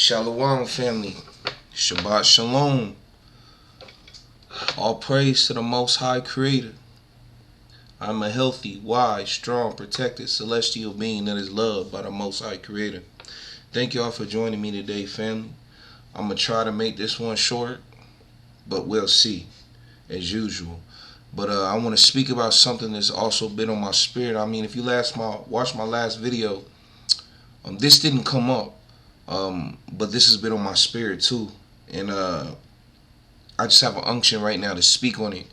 Shalom family, Shabbat Shalom. All praise to the Most High Creator. I'm a healthy, wise, strong, protected, celestial being that is loved by the Most High Creator. Thank y'all for joining me today, family. I'm going to try to make this one short, but we'll see, as usual. But I want to speak about something that's also been on my spirit. I mean, if you watched my last video, this didn't come up. But this has been on my spirit too, and I just have an unction right now to speak on it.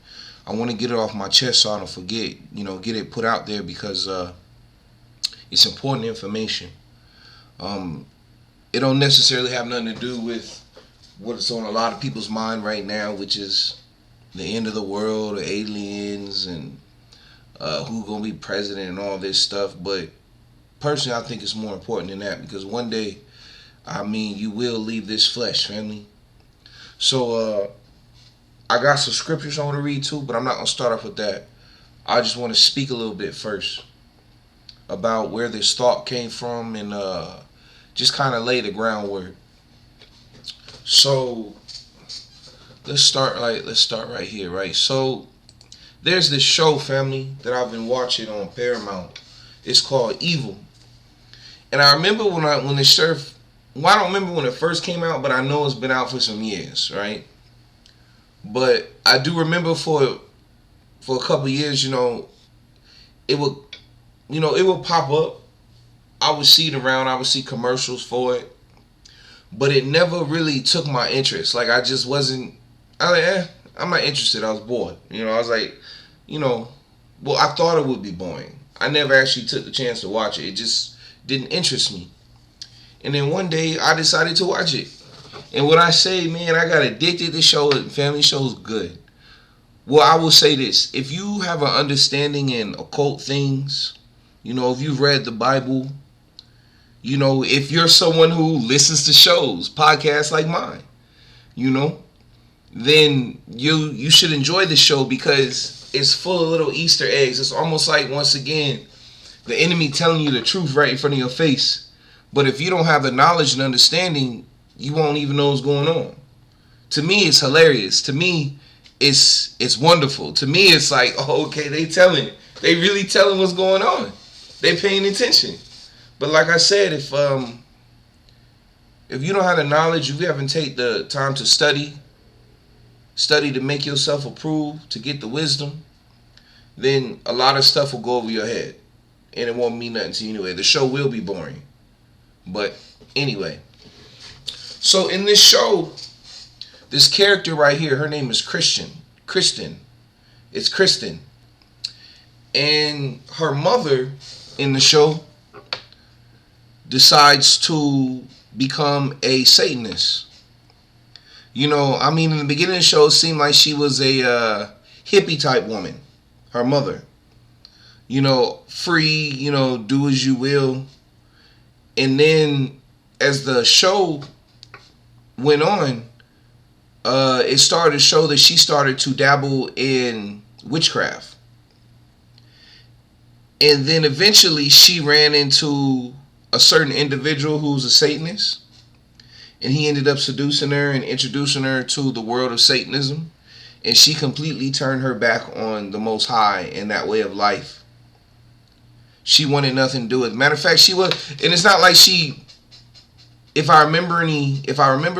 I want to get it off my chest so I don't forget, get it put out there because it's important information. It don't necessarily have nothing to do with what's on a lot of people's mind right now, which is the end of the world, the aliens, and who's gonna be president and all this stuff. But personally, I think it's more important than that, because one day, you will leave this flesh, family. So, I got some scriptures I want to read too, but I'm not going to start off with that. I just want to speak a little bit first about where this thought came from and just kind of lay the groundwork. So, let's start right here, right? So, there's this show, family, that I've been watching on Paramount. It's called Evil. And I remember when it surfed. Well, I don't remember when it first came out, but I know it's been out for some years, right? But I do remember for a couple of years, it would pop up. I would see it around. I would see commercials for it, but it never really took my interest. Like, I just wasn't. I'm not interested. I was bored. I was like, well, I thought it would be boring. I never actually took the chance to watch it. It just didn't interest me. And then one day, I decided to watch it. And when I say, man, I got addicted to show, family show's good. Well, I will say this. If you have an understanding in occult things, if you've read the Bible, if you're someone who listens to shows, podcasts like mine, then you should enjoy the show because it's full of little Easter eggs. It's almost like, once again, the enemy telling you the truth right in front of your face. But if you don't have the knowledge and understanding, you won't even know what's going on. To me, it's hilarious. To me, it's wonderful. To me, it's like, oh, okay, they really telling what's going on. They paying attention. But like I said, if you don't have the knowledge, if you haven't taken the time to study to make yourself approved, to get the wisdom, then a lot of stuff will go over your head. And it won't mean nothing to you anyway. The show will be boring. But anyway, so in this show, this character right here, her name is Kristen. It's Kristen. And her mother in the show decides to become a Satanist. In the beginning of the show, it seemed like she was a hippie type woman. Her mother. Free, do as you will. And then as the show went on, it started to show that she started to dabble in witchcraft. And then eventually she ran into a certain individual who's a Satanist. And he ended up seducing her and introducing her to the world of Satanism. And she completely turned her back on the Most High and that way of life. She wanted nothing to do with it. Matter of fact, and it's not like she, if I remember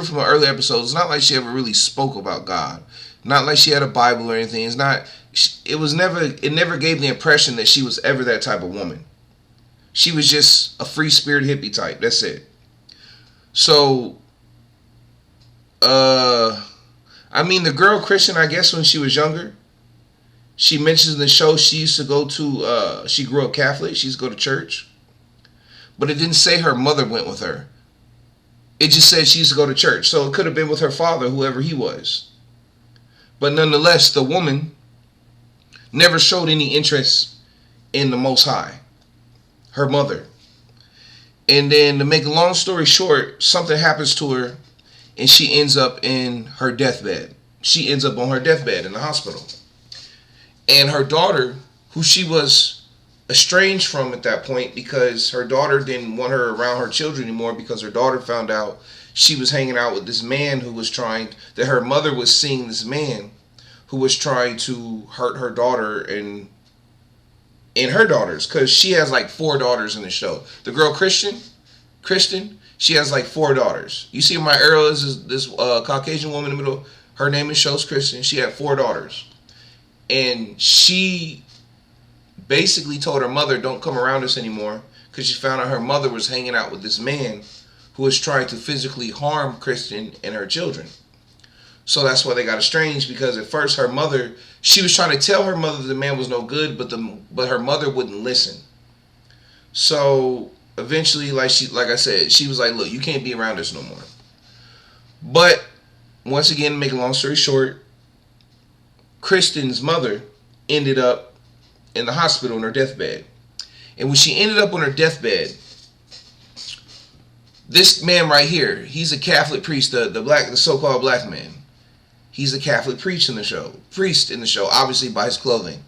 from an early episode, it's not like she ever really spoke about God. Not like she had a Bible or anything. It never gave the impression that she was ever that type of woman. She was just a free spirit hippie type. That's it. So, the girl Christian, I guess when she was younger, she mentions in the show she used to go to, she grew up Catholic, she used to go to church. But it didn't say her mother went with her. It just said she used to go to church. So it could have been with her father, whoever he was. But nonetheless, the woman never showed any interest in the Most High. Her mother. And then, to make a long story short, something happens to her and she ends up in her deathbed. She ends up on her deathbed in the hospital. And her daughter, who she was estranged from at that point because her daughter didn't want her around her children anymore because her daughter found out she was hanging out with this man who was trying, that her mother was seeing this man who was trying to hurt her daughter and her daughters, because she has like 4 daughters in the show. The girl Kristen, she has like 4 daughters. You see my arrow is this Caucasian woman in the middle. Her name is shows Kristen. She had 4 daughters, and she basically told her mother, don't come around us anymore, because she found out her mother was hanging out with this man who was trying to physically harm Kristen and her children. So that's why they got estranged, because at first her mother, she was trying to tell her mother the man was no good, but her mother wouldn't listen. So eventually, like I said, she was like, look, you can't be around us no more. But once again, to make a long story short, Kristen's mother ended up in the hospital on her deathbed. And when she ended up on her deathbed, this man right here, he's a Catholic priest, the so-called black man. He's a Catholic priest in the show, obviously by his clothing.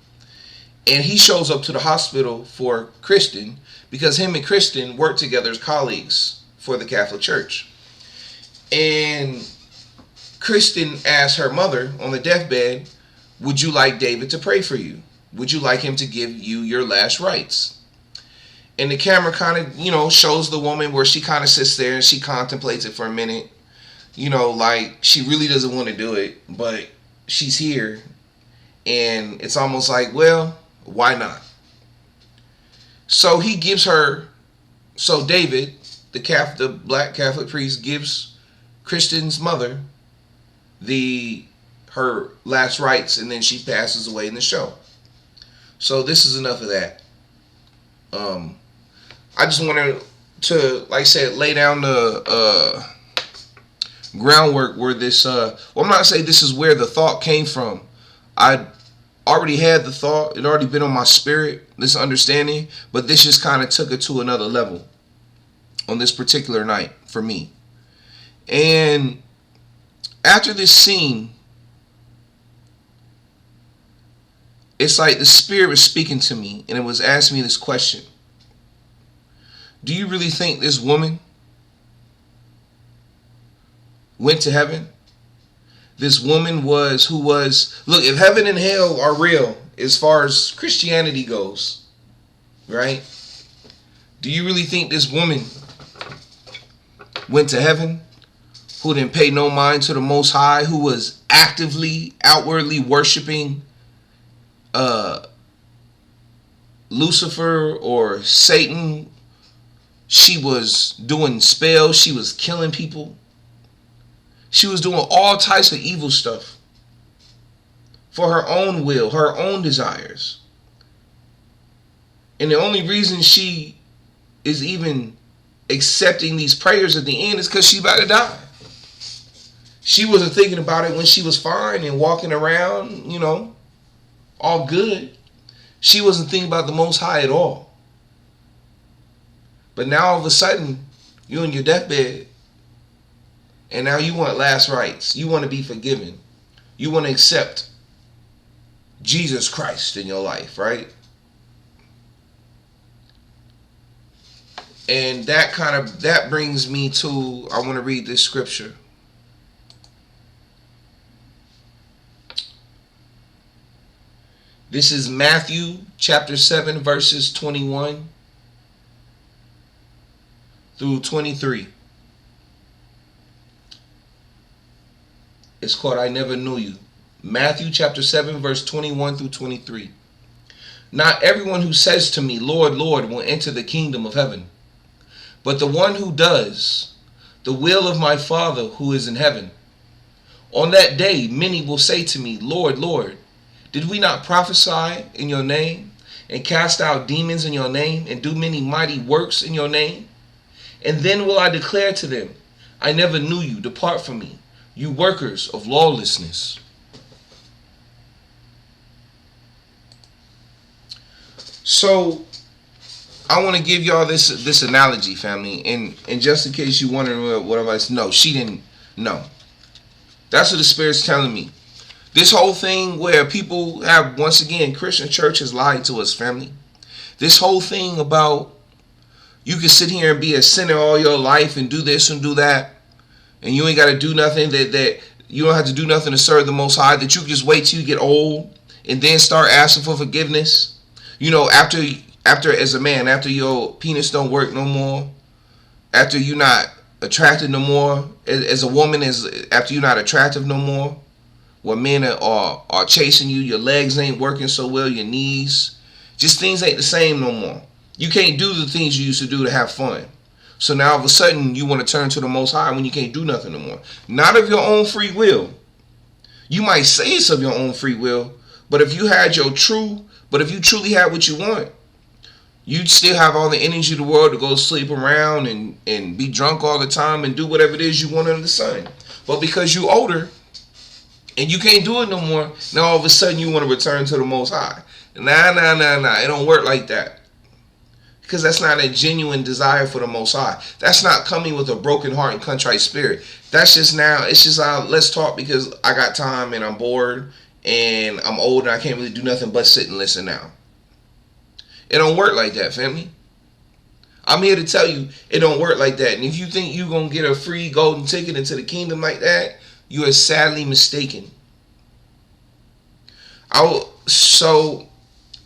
And he shows up to the hospital for Kristen because him and Kristen work together as colleagues for the Catholic Church. And Kristen asked her mother on the deathbed, would you like David to pray for you? Would you like him to give you your last rites? And the camera kind of, shows the woman where she kind of sits there and she contemplates it for a minute. Like she really doesn't want to do it, but she's here. And it's almost like, well, why not? So he gives her, David, the black Catholic priest, gives Kristen's mother her last rites, and then she passes away in the show. So this is enough of that. I just wanted to, like I said, lay down the groundwork where this, I'm not saying this is where the thought came from. I already had the thought. It already been on my spirit, this understanding, but this just kind of took it to another level on this particular night for me. And after this scene, it's like the Spirit was speaking to me, and it was asking me this question. Do you really think this woman went to heaven? This woman look, if heaven and hell are real as far as Christianity goes, right? Do you really think this woman went to heaven, who didn't pay no mind to the Most High, who was actively, outwardly worshiping Lucifer or Satan? She was doing spells. She was killing people. She was doing all types of evil stuff for her own will, her own desires. And the only reason she is even accepting these prayers at the end is because she's about to die. She wasn't thinking about it when she was fine and walking around, all good. She wasn't thinking about the Most High at all. But now all of a sudden, you're in your deathbed, and now you want last rites. You want to be forgiven. You want to accept Jesus Christ in your life, right? And that brings me to, I want to read this scripture. This is Matthew chapter 7, verses 21 through 23. It's called I Never Knew You. Matthew chapter 7, verse 21 through 23. Not everyone who says to me, Lord, Lord, will enter the kingdom of heaven, but the one who does the will of my Father who is in heaven. On that day, many will say to me, Lord, Lord, did we not prophesy in your name, and cast out demons in your name, and do many mighty works in your name? And then will I declare to them, I never knew you. Depart from me, you workers of lawlessness. So I want to give y'all this analogy, family, and just in case you wondering what I know, she didn't know. That's what the Spirit's telling me. This whole thing where people have, once again, Christian church has lied to us, family. This whole thing about you can sit here and be a sinner all your life and do this and do that, and you ain't got to do nothing, that you don't have to do nothing to serve the Most High, that you can just wait till you get old and then start asking for forgiveness. You know, after as a man, after your penis don't work no more, after you're not attracted no more, as a woman, after you're not attractive no more, when men are chasing you, your legs ain't working so well, your knees, just things ain't the same no more. You can't do the things you used to do to have fun. So now all of a sudden you want to turn to the Most High when you can't do nothing no more. Not of your own free will. You might say it's of your own free will, but if you truly had what you want, you'd still have all the energy in the world to go sleep around and be drunk all the time and do whatever it is you want under the sun. But because you're older and you can't do it no more, now all of a sudden you want to return to the Most High. Nah. It don't work like that. Because that's not a genuine desire for the Most High. That's not coming with a broken heart and contrite spirit. That's just now, it's just let's talk because I got time and I'm bored and I'm old and I can't really do nothing but sit and listen now. It don't work like that, family. I'm here to tell you it don't work like that. And if you think you're going to get a free golden ticket into the kingdom like that, you are sadly mistaken. I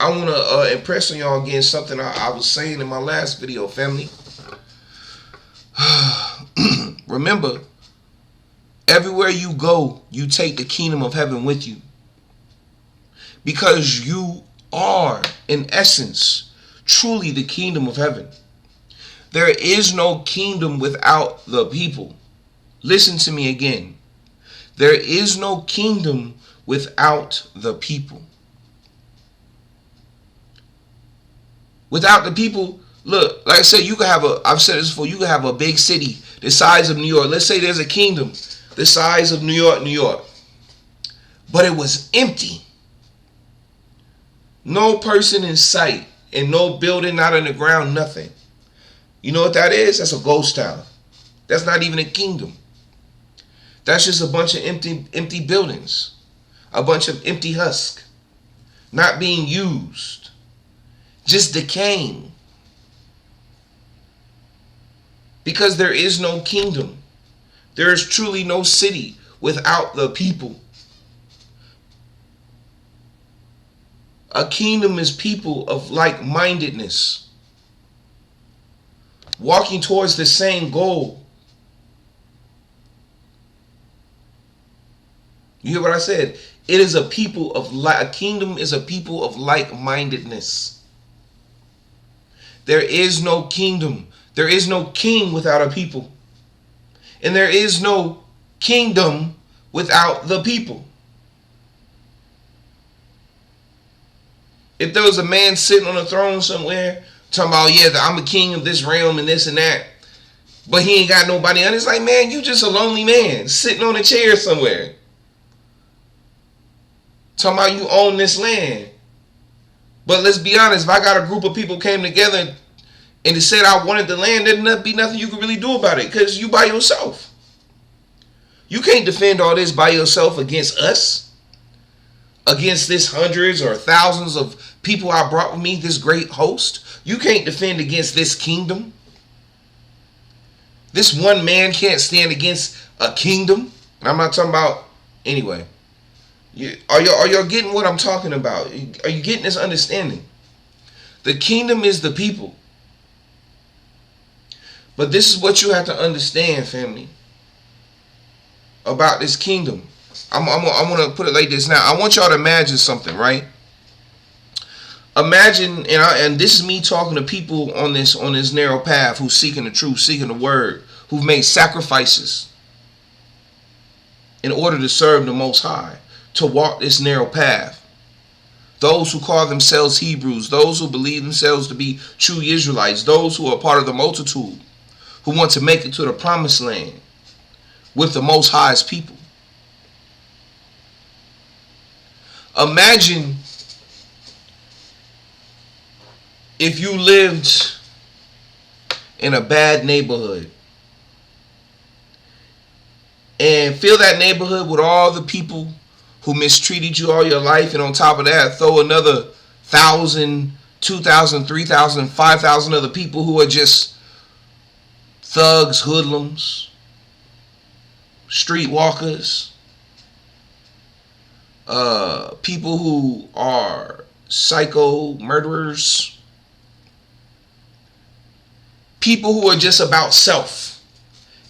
want to impress on y'all again something I was saying in my last video, family. Remember, everywhere you go, you take the kingdom of heaven with you. Because you are, in essence, truly the kingdom of heaven. There is no kingdom without the people. Listen to me again. There is no kingdom without the people. Without the people, look, like I said, I've said this before, you can have a big city the size of New York. Let's say there's a kingdom the size of New York. But it was empty. No person in sight and no building, not in the ground, nothing. You know what that is? That's a ghost town. That's not even a kingdom. That's just a bunch of empty buildings. A bunch of empty husk. Not being used. Just decaying. Because there is no kingdom. There is truly no city without the people. A kingdom is people of like-mindedness, walking towards the same goal. You hear what I said? It is a people of a kingdom is a people of like-mindedness. There is no kingdom. There is no king without a people. And there is no kingdom without the people. If there was a man sitting on a throne somewhere talking about, yeah, I'm a king of this realm and this and that, but he ain't got nobody on, it's like, man, you just a lonely man sitting on a chair somewhere. Talking about you own this land. But let's be honest, if I got a group of people came together and they said I wanted the land, there'd be nothing you could really do about it because you by yourself. You can't defend all this by yourself against us. Against this hundreds or thousands of people I brought with me, this great host. You can't defend against this kingdom. This one man can't stand against a kingdom. And I'm not talking about, anyway. Are y'all getting what I'm talking about? Are you getting this understanding? The kingdom is the people. But this is what you have to understand, family, about this kingdom. I'm going to put it like this now. I want y'all to imagine something, right? Imagine, and this is me talking to people on this narrow path who's seeking the truth, seeking the word, who've made sacrifices in order to serve the Most High, to walk this narrow path. Those who call themselves Hebrews, those who believe themselves to be true Israelites, those who are part of the multitude, who want to make it to the promised land with the Most High's people. Imagine if you lived in a bad neighborhood and fill that neighborhood with all the people who mistreated you all your life, and on top of that throw another 1,000 2,000, 3,000, 5,000 other people who are just thugs, hoodlums, streetwalkers, people who are psycho murderers, people who are just about self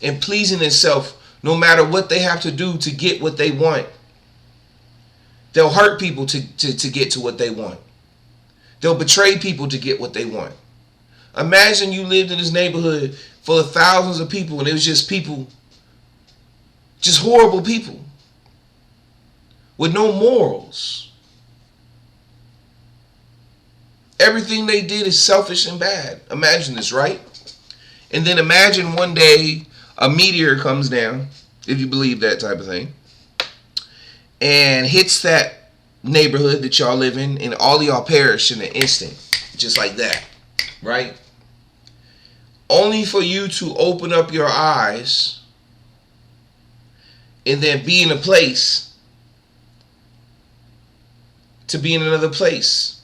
and pleasing themselves no matter what they have to do to get what they want. They'll hurt people to get to what they want. They'll betray people to get what they want. Imagine you lived in this neighborhood full of thousands of people and it was just people, just horrible people with no morals. Everything they did is selfish and bad. Imagine this, right? And then imagine one day a meteor comes down, if you believe that type of thing, and hits that neighborhood that y'all live in, and all of y'all perish in an instant, just like that, right? Only for you to open up your eyes and then be in a place, to be in another place.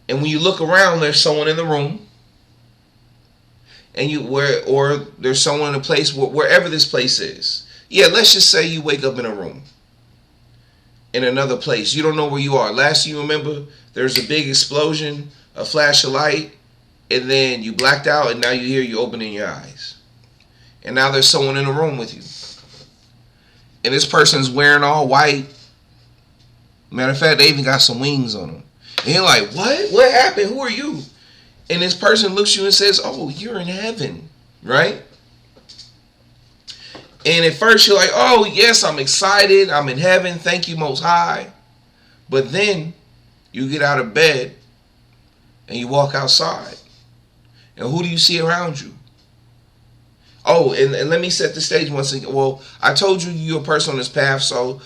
And when you look around, there's someone in the room, and or there's someone in a place, wherever this place is. Yeah, let's just say you wake up in a room, in another place. You don't know where you are. Last you remember, there's a big explosion, a flash of light, and then you blacked out, and now you opening your eyes. And now there's someone in the room with you. And this person's wearing all white. Matter of fact, they even got some wings on them. And you're like, what? What happened? Who are you? And this person looks at you and says, oh, you're in heaven, right? And at first you're like, oh, yes, I'm excited. I'm in heaven. Thank you, Most High. But then you get out of bed and you walk outside. And who do you see around you? Oh, and let me set the stage once again. Well, I told you you're a person on this path, so,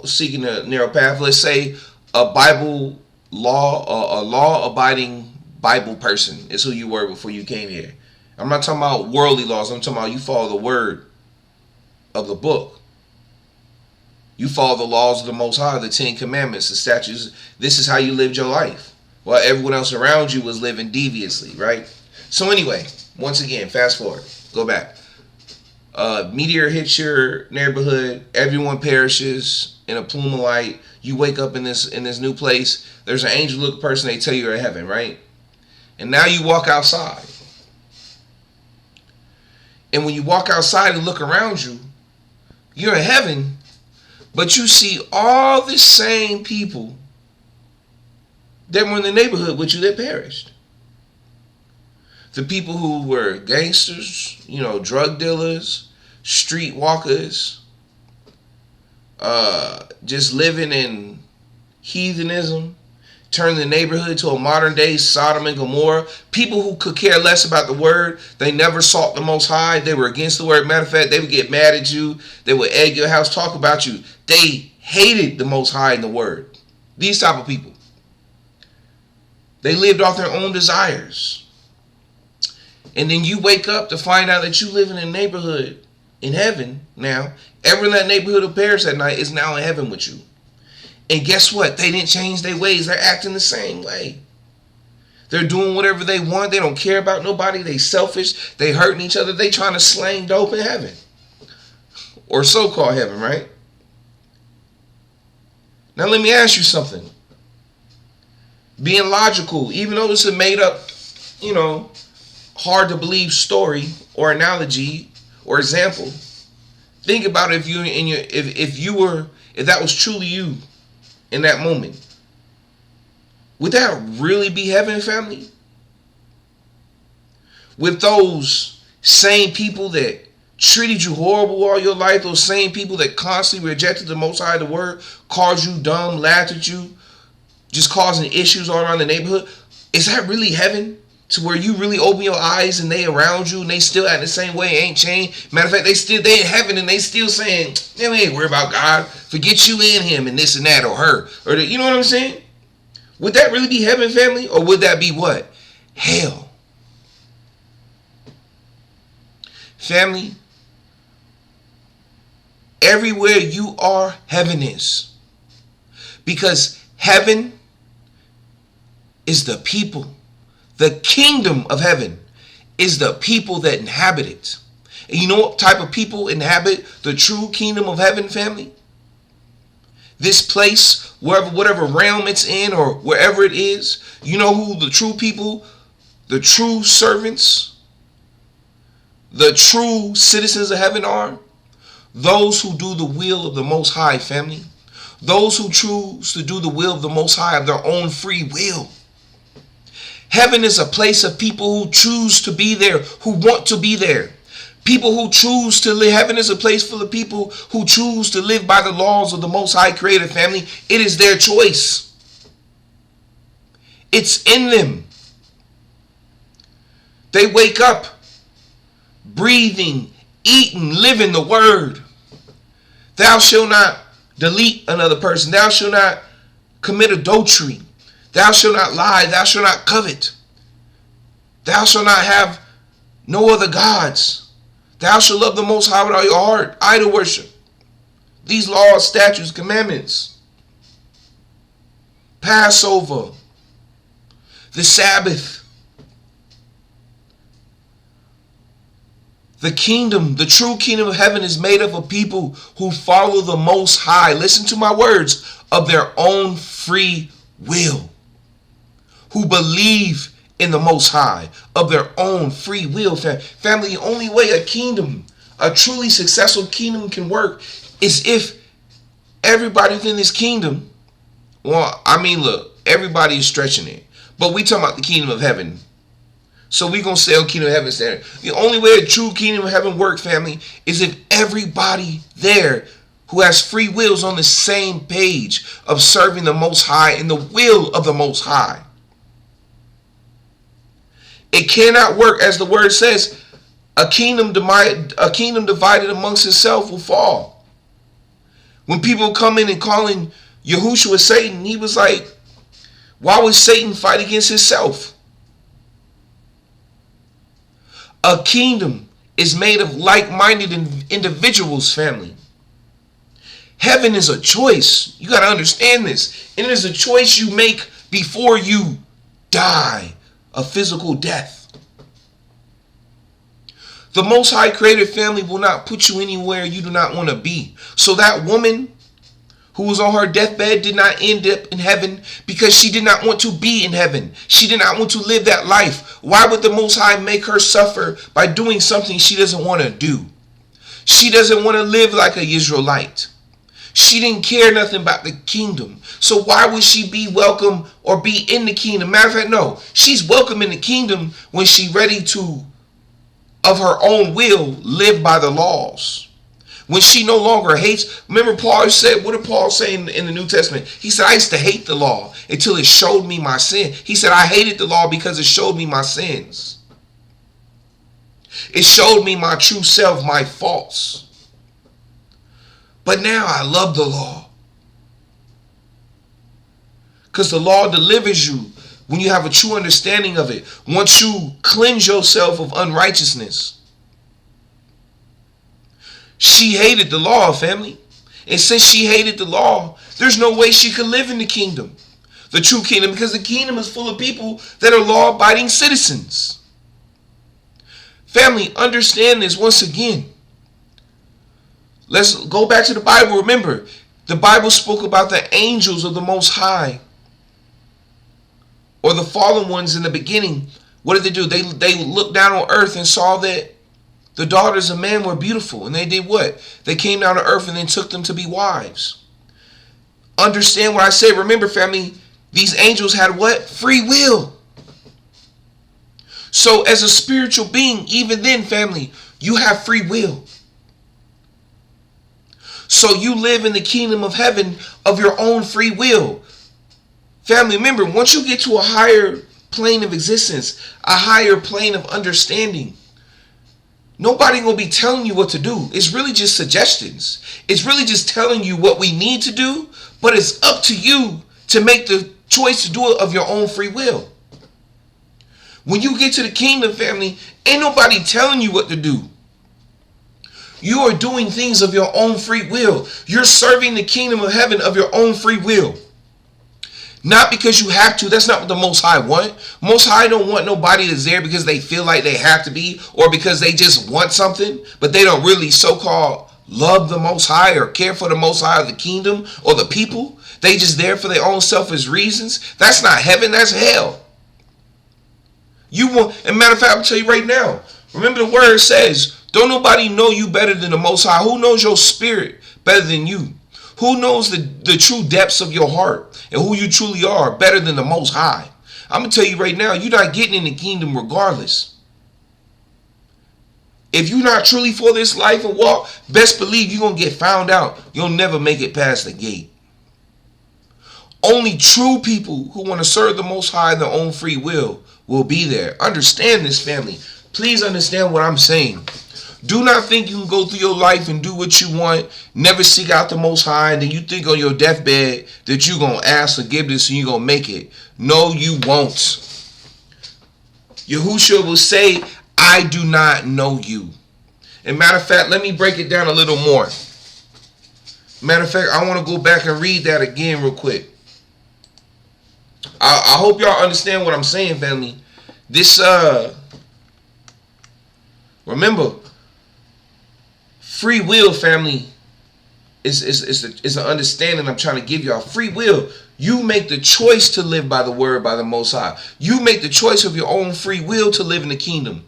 seeking a narrow path. Let's say a law-abiding Bible person is who you were before you came here. I'm not talking about worldly laws. I'm talking about you follow the word of the book. You follow the laws of the Most High, the 10 Commandments, the statutes. This is how you lived your life, while everyone else around you was living deviously, right? So anyway, once again, fast forward, go back. Meteor hits your neighborhood. Everyone perishes in a plume of light. You wake up in this new place. There's an angel-looking person. They tell you you're in heaven, right? And now you walk outside. And when you walk outside and look around you, you're in heaven, but you see all the same people that were in the neighborhood with you that perished. The people who were gangsters, drug dealers, streetwalkers, just living in heathenism, turn the neighborhood to a modern day Sodom and Gomorrah. People who could care less about the word. They never sought the Most High. They were against the word. Matter of fact, they would get mad at you. They would egg your house, talk about you. They hated the Most High and the word. These type of people. They lived off their own desires. And then you wake up to find out that you live in a neighborhood in heaven now. Everyone in that neighborhood of Paris that night is now in heaven with you. And guess what? They didn't change their ways. They're acting the same way. They're doing whatever they want. They don't care about nobody. They selfish. They hurting each other. They trying to slang dope in heaven. Or so-called heaven, right? Now let me ask you something. Being logical, even though it's a made up, hard to believe story or analogy or example, think about it if that was truly you in that moment. Would that really be heaven, family? With those same people that treated you horrible all your life, those same people that constantly rejected the Most High, the word, called you dumb, laughed at you, just causing issues all around the neighborhood. Is that really heaven? To where you really open your eyes and they around you and they still act the same way, ain't changed. Matter of fact, they in heaven and they still saying, we ain't worried about God. Forget you and him and this and that or her. You know what I'm saying? Would that really be heaven, family? Or would that be what? Hell. Family, everywhere you are, heaven is. Because heaven is the people. The kingdom of heaven is the people that inhabit it. And you know what type of people inhabit the true kingdom of heaven, family? This place, whatever realm it's in or wherever it is, you know who the true people, the true servants, the true citizens of heaven are? Those who do the will of the Most High, family. Those who choose to do the will of the Most High of their own free will. Heaven is a place of people who choose to be there, who want to be there. People who choose to live. Heaven is a place full of people who choose to live by the laws of the Most High Creator, family. It is their choice. It's in them. They wake up breathing, eating, living the word. Thou shalt not delete another person. Thou shalt not commit adultery. Thou shalt not lie. Thou shalt not covet. Thou shalt not have no other gods. Thou shalt love the Most High with all your heart. Idol worship. These laws, statutes, commandments. Passover. The Sabbath. The kingdom, the true kingdom of heaven is made up of people who follow the Most High. Listen to my words. Of their own free will. Who believe in the Most High. Of their own free will. Family, the only way a kingdom, a truly successful kingdom can work is if everybody within this kingdom, well, I mean, look, everybody is stretching it. But we talking about the kingdom of heaven. So we going to sell kingdom of heaven standard. The only way a true kingdom of heaven works, family, is if everybody there who has free will is on the same page of serving the Most High and the will of the Most High. It cannot work, as the word says, a kingdom divided amongst itself will fall. When people come in and calling Yahushua Satan, he was like, why would Satan fight against himself? A kingdom is made of like-minded individuals, family. Heaven is a choice. You got to understand this. It is a choice you make before you die a physical death. The Most High Creator, family, will not put you anywhere you do not want to be. So that woman who was on her deathbed did not end up in heaven because she did not want to be in heaven. She did not want to live that life. Why would the Most High make her suffer by doing something she doesn't want to do? She doesn't want to live like an Israelite. She didn't care nothing about the kingdom. So why would she be welcome or be in the kingdom? Matter of fact, no. She's welcome in the kingdom when she's ready to, of her own will, live by the laws. When she no longer hates. Remember Paul said, what did Paul say in the New Testament? He said, I used to hate the law until it showed me my sin. He said, I hated the law because it showed me my sins. It showed me my true self, my faults. But now I love the law. Because the law delivers you when you have a true understanding of it. Once you cleanse yourself of unrighteousness. She hated the law, family. And since she hated the law, there's no way she could live in the kingdom. The true kingdom, because the kingdom is full of people that are law-abiding citizens. Family, understand this once again. Let's go back to the Bible. Remember, the Bible spoke about the angels of the Most High. Or the fallen ones in the beginning. What did they do? They looked down on earth and saw that the daughters of man were beautiful. And they did what? They came down to earth and then took them to be wives. Understand what I say. Remember, family, these angels had what? Free will. So as a spiritual being, even then, family, you have free will. So you live in the kingdom of heaven of your own free will. Family, remember, once you get to a higher plane of existence, a higher plane of understanding, nobody will be telling you what to do. It's really just suggestions. It's really just telling you what we need to do, but it's up to you to make the choice to do it of your own free will. When you get to the kingdom, family, ain't nobody telling you what to do. You are doing things of your own free will. You're serving the kingdom of heaven of your own free will. Not because you have to. That's not what the Most High want. Most High don't want nobody that's there because they feel like they have to be, or because they just want something, but they don't really so-called love the Most High or care for the Most High or the kingdom or the people. They just there for their own selfish reasons. That's not heaven. That's hell. You want, and matter of fact, I'll tell you right now. Remember the word says, don't nobody know you better than the Most High. Who knows your spirit better than you? Who knows the true depths of your heart and who you truly are better than the Most High? I'm going to tell you right now, you're not getting in the kingdom regardless. If you're not truly for this life and walk, best believe you're going to get found out. You'll never make it past the gate. Only true people who want to serve the Most High in their own free will be there. Understand this, family. Please understand what I'm saying. Do not think you can go through your life and do what you want, never seek out the Most High, and then you think on your deathbed that you're going to ask forgiveness and you're going to make it. No, you won't. Yahushua will say, I do not know you. And matter of fact, let me break it down a little more. Matter of fact, I want to go back and read that again real quick. I hope y'all understand what I'm saying, family. This, remember, free will, family, is an understanding I'm trying to give y'all. Free will. You make the choice to live by the word, by the Most High. You make the choice of your own free will to live in the kingdom.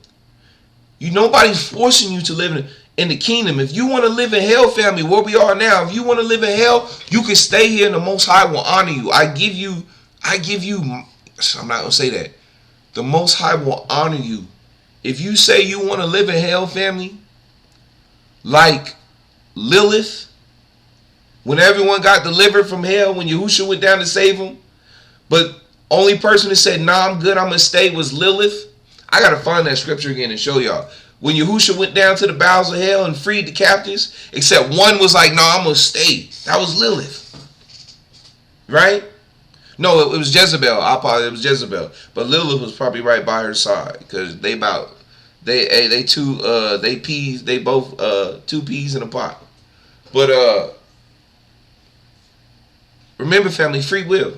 Nobody's forcing you to live in the kingdom. If you want to live in hell, family, where we are now, if you want to live in hell, you can stay here and the Most High will honor you. I'm not going to say that. The Most High will honor you. If you say you want to live in hell, family, like Lilith, when everyone got delivered from hell, when Yahushua went down to save them, but only person that said, nah, I'm good, I'm going to stay, was Lilith. I got to find that scripture again and show y'all. When Yahushua went down to the bowels of hell and freed the captives, except one was like, no, I'm going to stay. That was Lilith. Right? No, it was Jezebel. I apologize, it was Jezebel. But Lilith was probably right by her side, because they both two peas in a pot. But remember, family, free will.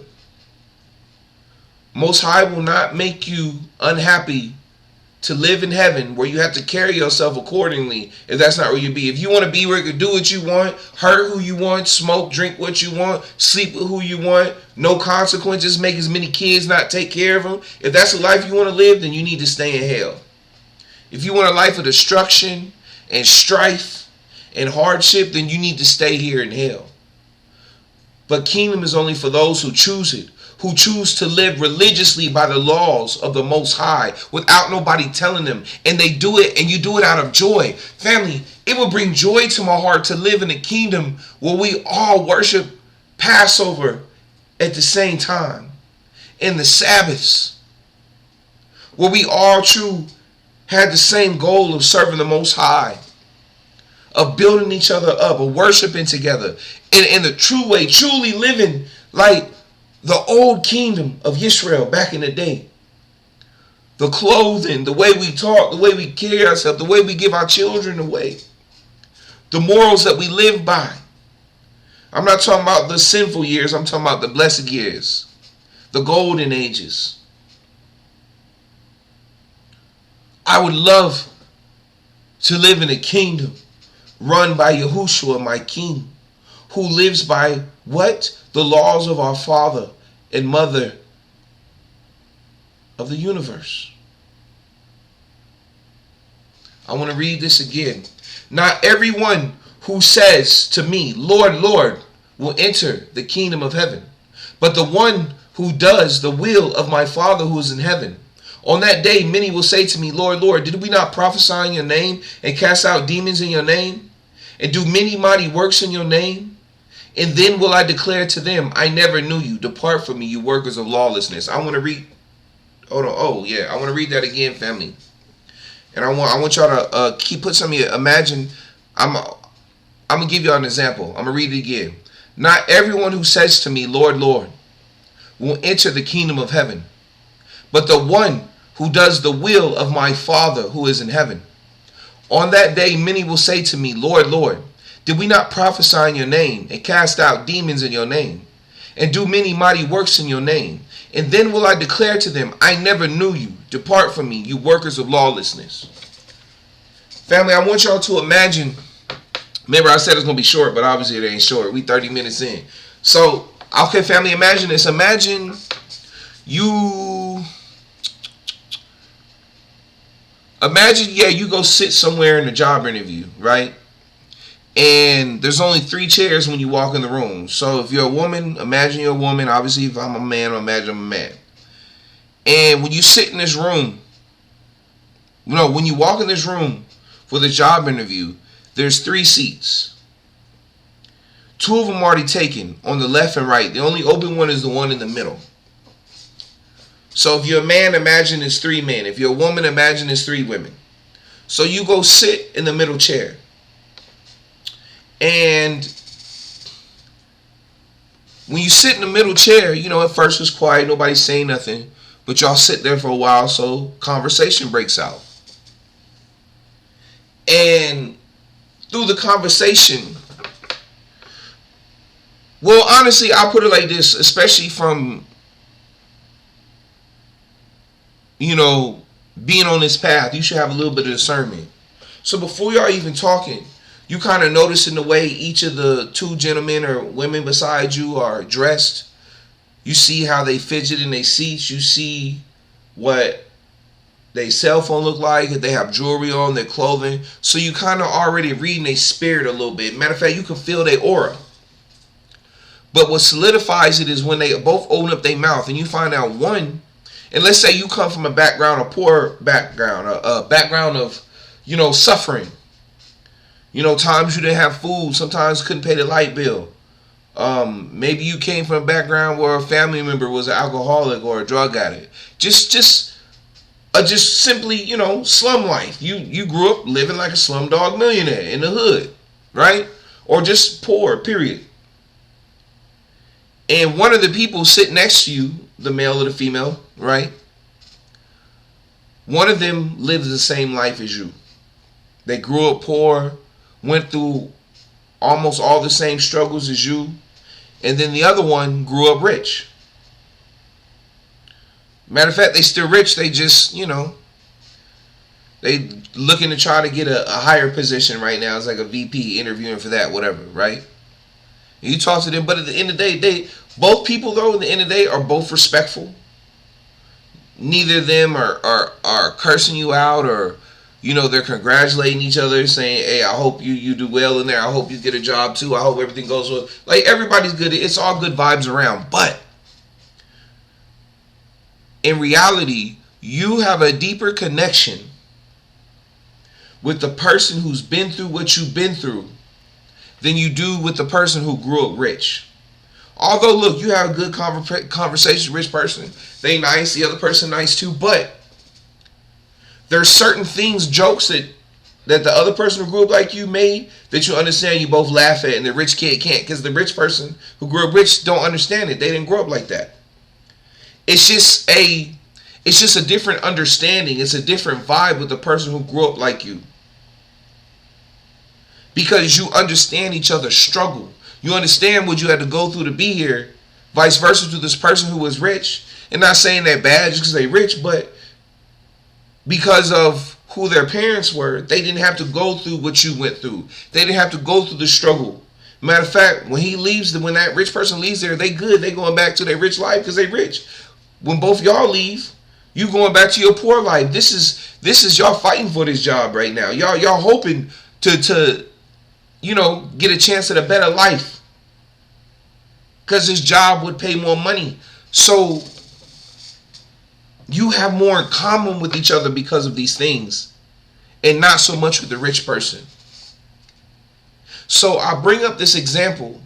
Most High will not make you unhappy to live in heaven where you have to carry yourself accordingly if that's not where you be. If you want to be where you can do what you want, hurt who you want, smoke, drink what you want, sleep with who you want, no consequences, make as many kids, not take care of them. If that's the life you want to live, then you need to stay in hell. If you want a life of destruction and strife and hardship, then you need to stay here in hell. But kingdom is only for those who choose it, who choose to live religiously by the laws of the Most High without nobody telling them. And they do it, and you do it out of joy. Family, it will bring joy to my heart to live in a kingdom where we all worship Passover at the same time, in the Sabbaths, where we all had the same goal of serving the Most High, of building each other up, of worshiping together in the true way, truly living like the old kingdom of Israel back in the day. The clothing, the way we talk, the way we carry ourselves, the way we give our children away, the morals that we live by. I'm not talking about the sinful years, I'm talking about the blessed years, the golden ages. I would love to live in a kingdom run by Yahushua, my King, who lives by what? The laws of our Father and Mother of the universe. I want to read this again. Not everyone who says to me, Lord, Lord, will enter the kingdom of heaven, but the one who does the will of my Father who is in heaven. On that day, many will say to me, Lord, Lord, did we not prophesy in your name and cast out demons in your name and do many mighty works in your name? And then will I declare to them, I never knew you. Depart from me, you workers of lawlessness. I want to read. Hold on. Oh, yeah. I want to read that again, family. And I want y'all to put some here. Imagine, I'm going to give y'all an example. I'm going to read it again. Not everyone who says to me, Lord, Lord, will enter the kingdom of heaven, but the one who does the will of my Father who is in heaven. On that day, many will say to me, Lord, Lord, did we not prophesy in your name and cast out demons in your name and do many mighty works in your name. And then will I declare to them, I never knew you. Depart from me, you workers of lawlessness. Family, I want y'all to imagine. Remember, I said it's going to be short, but obviously it ain't short. We 30 minutes in. So, okay, family, imagine this. Imagine you go sit somewhere in a job interview, right? And there's only 3 chairs when you walk in the room. So if you're a woman, imagine you're a woman. Obviously, if I'm a man, imagine I'm a man. And when you sit in this room, when you walk in this room for the job interview, there's 3 seats. 2 of them already taken on the left and right. The only open one is the one in the middle. So if you're a man, imagine it's 3 men. If you're a woman, imagine it's 3 women. So you go sit in the middle chair. And when you sit in the middle chair, at first it's quiet, nobody's saying nothing. But y'all sit there for a while, so conversation breaks out. And through the conversation, well, honestly, I'll put it like this, especially from, being on this path, you should have a little bit of discernment. So before y'all even talking, you kind of noticing the way each of the 2 gentlemen or women beside you are dressed. You see how they fidget in their seats. You see what their cell phone look like, if they have jewelry on, their clothing. So you kind of already reading their spirit a little bit. Matter of fact, you can feel their aura. But what solidifies it is when they both open up their mouth and you find out one, and let's say you come from a background, a poor background, a background of, suffering. Times you didn't have food, sometimes couldn't pay the light bill. Maybe you came from a background where a family member was an alcoholic or a drug addict. Just simply, slum life. You grew up living like a slumdog millionaire in the hood, right? Or just poor, period. And one of the people sitting next to you, the male or the female, right? One of them lives the same life as you. They grew up poor, went through almost all the same struggles as you, and then the other one grew up rich. Matter of fact, they still rich. They just, they looking to try to get a higher position right now. It's like a VP interviewing for that, whatever, right? And you talk to them, but at the end of the day, both people though, at the end of the day, are both respectful. Neither of them are cursing you out or, they're congratulating each other, saying, hey, I hope you do well in there. I hope you get a job too. I hope everything goes well. Like, everybody's good. It's all good vibes around. But in reality, you have a deeper connection with the person who's been through what you've been through than you do with the person who grew up rich. Although, look, you have a good conversation, rich person. They nice, the other person nice too, but there's certain things, jokes that the other person who grew up like you made that you understand, you both laugh at, and the rich kid can't, because the rich person who grew up rich don't understand it. They didn't grow up like that. It's just a different understanding. It's a different vibe with the person who grew up like you. Because you understand each other's struggle. You understand what you had to go through to be here. Vice versa to this person who was rich. And not saying they're bad just because they're rich, but because of who their parents were, they didn't have to go through what you went through. They didn't have to go through the struggle. Matter of fact, when that rich person leaves there, they good. They going back to their rich life because they rich. When both y'all leave, you going back to your poor life. This is y'all fighting for this job right now. Y'all hoping to get a chance at a better life, because this job would pay more money. So you have more in common with each other because of these things, and not so much with the rich person. So I bring up this example,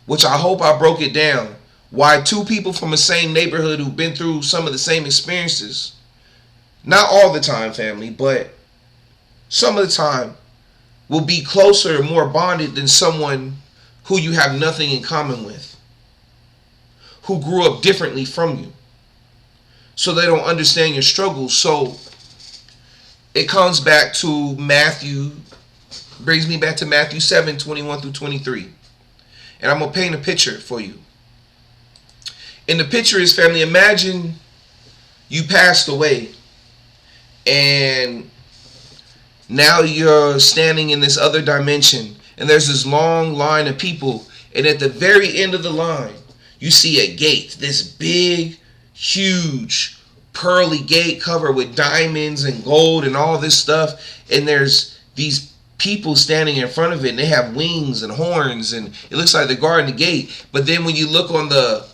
which I hope I broke it down, why 2 people from the same neighborhood who've been through some of the same experiences, not all the time, family, but some of the time, will be closer and more bonded than someone who you have nothing in common with, who grew up differently from you, so they don't understand your struggles. So it comes back to brings me back to Matthew 7, 21 through 23. And I'm going to paint a picture for you. And the picture is, family, imagine you passed away and now you're standing in this other dimension and there's this long line of people, and at the very end of the line you see a gate, this big, huge, pearly gate covered with diamonds and gold and all this stuff, and there's these people standing in front of it, and they have wings and horns, and it looks like they're guarding the gate. But then when you look on the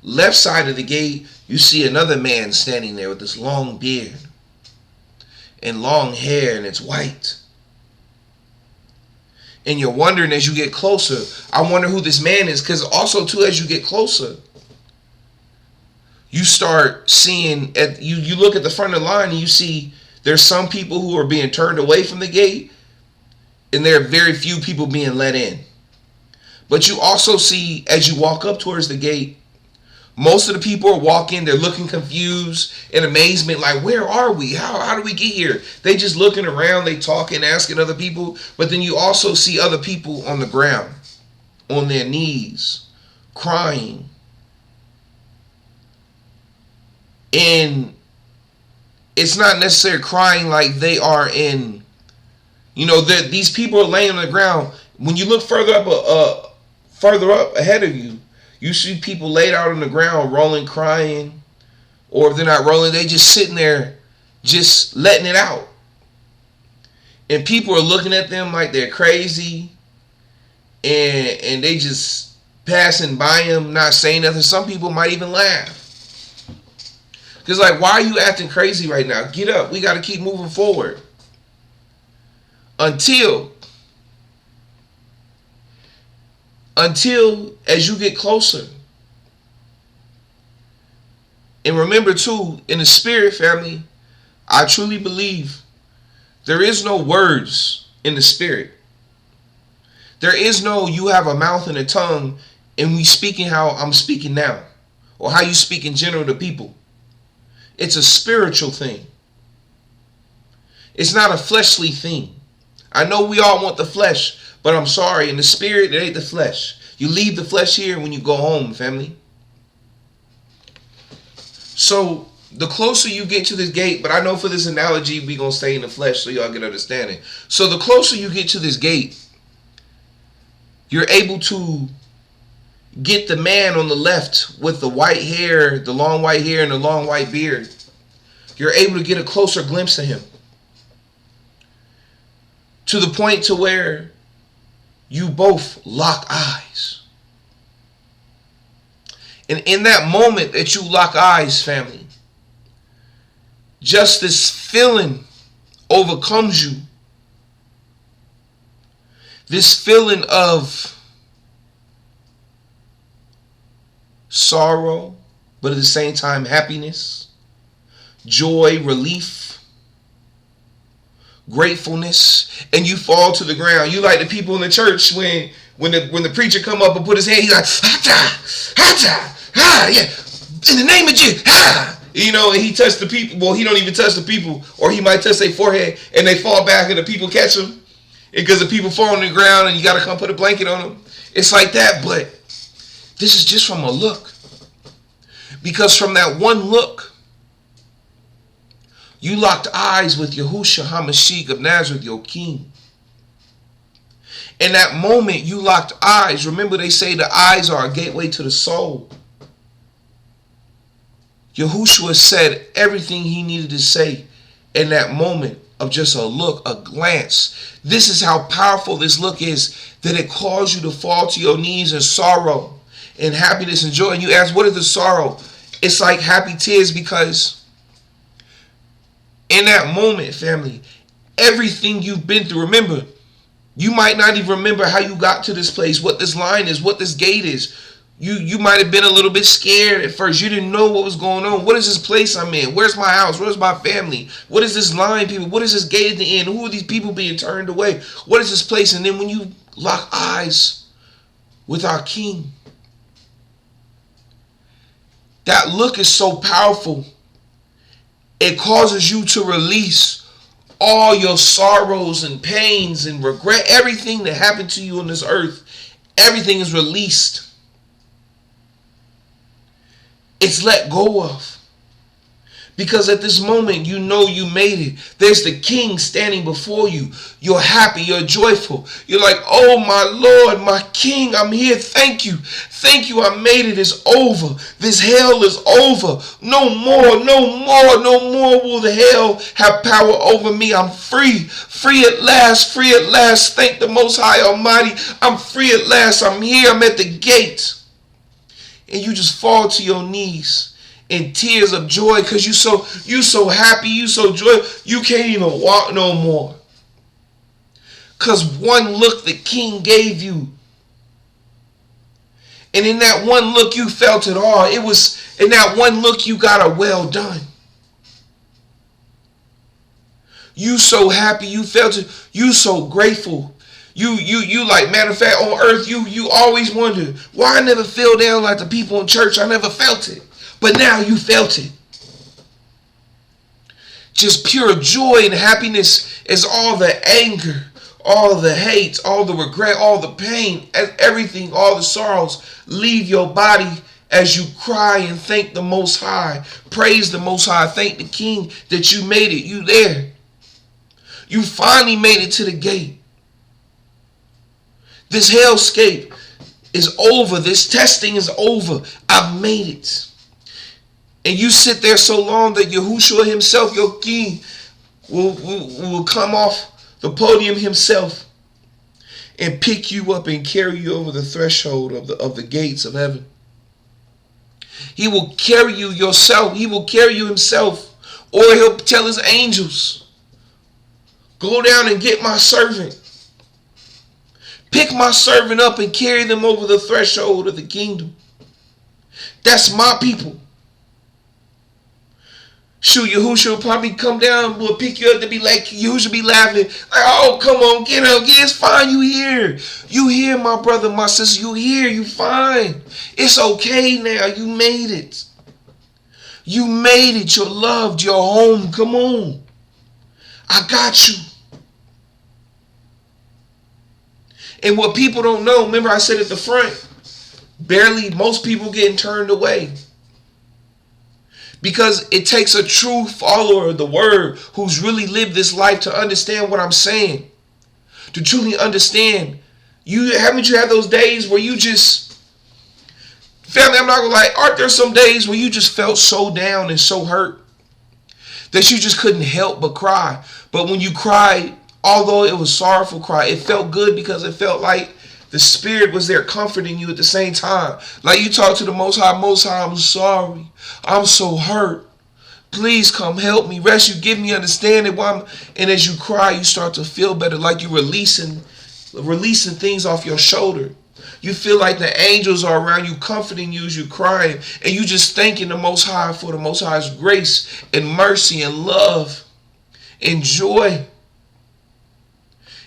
left side of the gate, you see another man standing there with this long beard and long hair, and it's white. And you're wondering as you get closer, I wonder who this man is, because also too, as you get closer, you start seeing, you look at the front of the line and you see there's some people who are being turned away from the gate, and there are very few people being let in. But you also see, as you walk up towards the gate, most of the people are walking, they're looking confused, in amazement, like, where are we? How do we get here? They just looking around, they talking, asking other people. But then you also see other people on the ground, on their knees, crying. And it's not necessarily crying like they are in, these people are laying on the ground. When you look further up ahead of you, you see people laid out on the ground, rolling, crying. Or if they're not rolling, they just sitting there, just letting it out. And people are looking at them like they're crazy. And they just passing by them, not saying nothing. Some people might even laugh. Because like, why are you acting crazy right now? Get up. We got to keep moving forward. Until as you get closer. And remember too, in the spirit, family, I truly believe there is no words in the spirit. There is no, you have a mouth and a tongue and we speaking how I'm speaking now, or how you speak in general to people. It's a spiritual thing. It's not a fleshly thing. I know we all want the flesh, but I'm sorry, in the spirit, it ain't the flesh. You leave the flesh here when you go home, family. So the closer you get to this gate, but I know for this analogy, we're going to stay in the flesh so y'all get understanding. So the closer you get to this gate, you're able to get the man on the left with the white hair, the long white hair and the long white beard. You're able to get a closer glimpse of him. To the point to where you both lock eyes. And in that moment that you lock eyes, family, just this feeling overcomes you. This feeling of sorrow, but at the same time happiness, joy, relief, gratefulness, and you fall to the ground. You like the people in the church when the preacher come up and put his hand, he's like, ha-ta, ha-ta, ha, yeah, in the name of Jesus, ha. And he touched the people. Well, he don't even touch the people, or he might touch their forehead and they fall back and the people catch them. Because the people fall on the ground and you got to come put a blanket on them. It's like that, but this is just from a look. Because from that one look, you locked eyes with Yahushua HaMashiach of Nazareth, your king. In that moment, you locked eyes. Remember, they say the eyes are a gateway to the soul. Yahushua said everything he needed to say in that moment of just a look, a glance. This is how powerful this look is, that it caused you to fall to your knees in sorrow and happiness and joy. And you ask, what is the sorrow? It's like happy tears, because in that moment, family, everything you've been through, remember, you might not even remember how you got to this place, what this line is, what this gate is. You might have been a little bit scared at first. You didn't know what was going on. What is this place I'm in? Where's my house? Where's my family? What is this line, people? What is this gate at the end? Who are these people being turned away? What is this place? And then when you lock eyes with our King, that look is so powerful. It causes you to release all your sorrows and pains and regret. Everything that happened to you on this earth, everything is released. It's let go of. Because at this moment, you know you made it. There's the King standing before you. You're happy. You're joyful. You're like, oh, my Lord, my King, I'm here. Thank you. Thank you. I made it. It's over. This hell is over. No more, no more, no more will the hell have power over me. I'm free. Free at last. Free at last. Thank the Most High Almighty. I'm free at last. I'm here. I'm at the gate. And you just fall to your knees in tears of joy because you so happy, you so joyful, you can't even walk no more. Because one look the King gave you. And in that one look you felt it all. It was in that one look you got a well done. You so happy, you felt it, you so grateful. You like, matter of fact, on earth, you always wondered, why I never fell down like the people in church. I never felt it. But now you felt it. Just pure joy and happiness is all the anger, all the hate, all the regret, all the pain, everything, all the sorrows leave your body as you cry and thank the Most High. Praise the Most High. Thank the King that you made it. You there. You finally made it to the gate. This hellscape is over. This testing is over. I've made it. And you sit there so long that Yahushua himself, your King, will come off the podium himself and pick you up and carry you over the threshold of the gates of heaven. He will carry you yourself. He will carry you himself. Or he'll tell his angels, go down and get my servant. Pick my servant up and carry them over the threshold of the kingdom. That's my people. Shoot, Yahushua will probably come down, will pick you up to be like, Yahushua be laughing. Like, oh, come on, get up. Yeah, it's fine, you here. You here, my brother, my sister. You here, you fine. It's okay now. You made it. You made it. You're loved. You're home. Come on. I got you. And what people don't know, remember I said at the front, barely most people getting turned away. Because it takes a true follower of the word who's really lived this life to understand what I'm saying. To truly understand. Haven't you had those days where you just, family, I'm not going to lie, aren't there some days where you just felt so down and so hurt that you just couldn't help but cry? But when you cried, although it was sorrowful cry, it felt good because it felt like the Spirit was there comforting you at the same time. Like you talk to the Most High, I'm sorry. I'm so hurt. Please come help me. Rest, you give me understanding. And as you cry, you start to feel better, like you're releasing things off your shoulder. You feel like the angels are around you, comforting you as you're crying. And you just thanking the Most High for the Most High's grace and mercy and love and joy.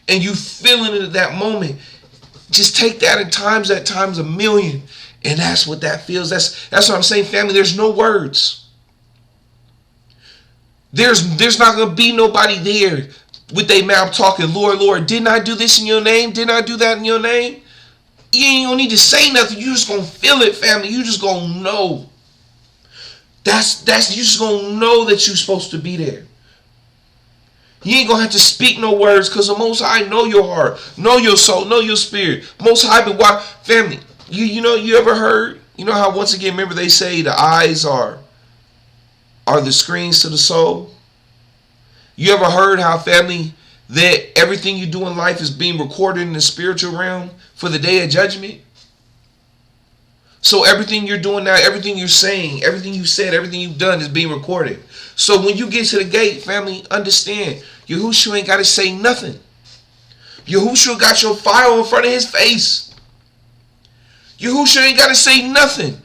And you feeling it at that moment. Just take that and times that times a million. And that's what that feels. That's what I'm saying, family. There's no words. There's not going to be nobody there with their mouth talking, Lord, Lord, didn't I do this in your name? Didn't I do that in your name? You ain't going to need to say nothing. You just going to feel it, family. You just going to know. You just going to know that you're supposed to be there. You ain't going to have to speak no words because the Most High know your heart, know your soul, know your spirit. Most High, but why? Family, you ever heard, you know how once again, remember they say the eyes are the screens to the soul? You ever heard how, family, that everything you do in life is being recorded in the spiritual realm for the day of judgment? So everything you're doing now, everything you're saying, everything you said, everything you've done is being recorded. So when you get to the gate, family, understand, Yahushua ain't got to say nothing. Yahushua got your file in front of his face. Yahushua ain't got to say nothing.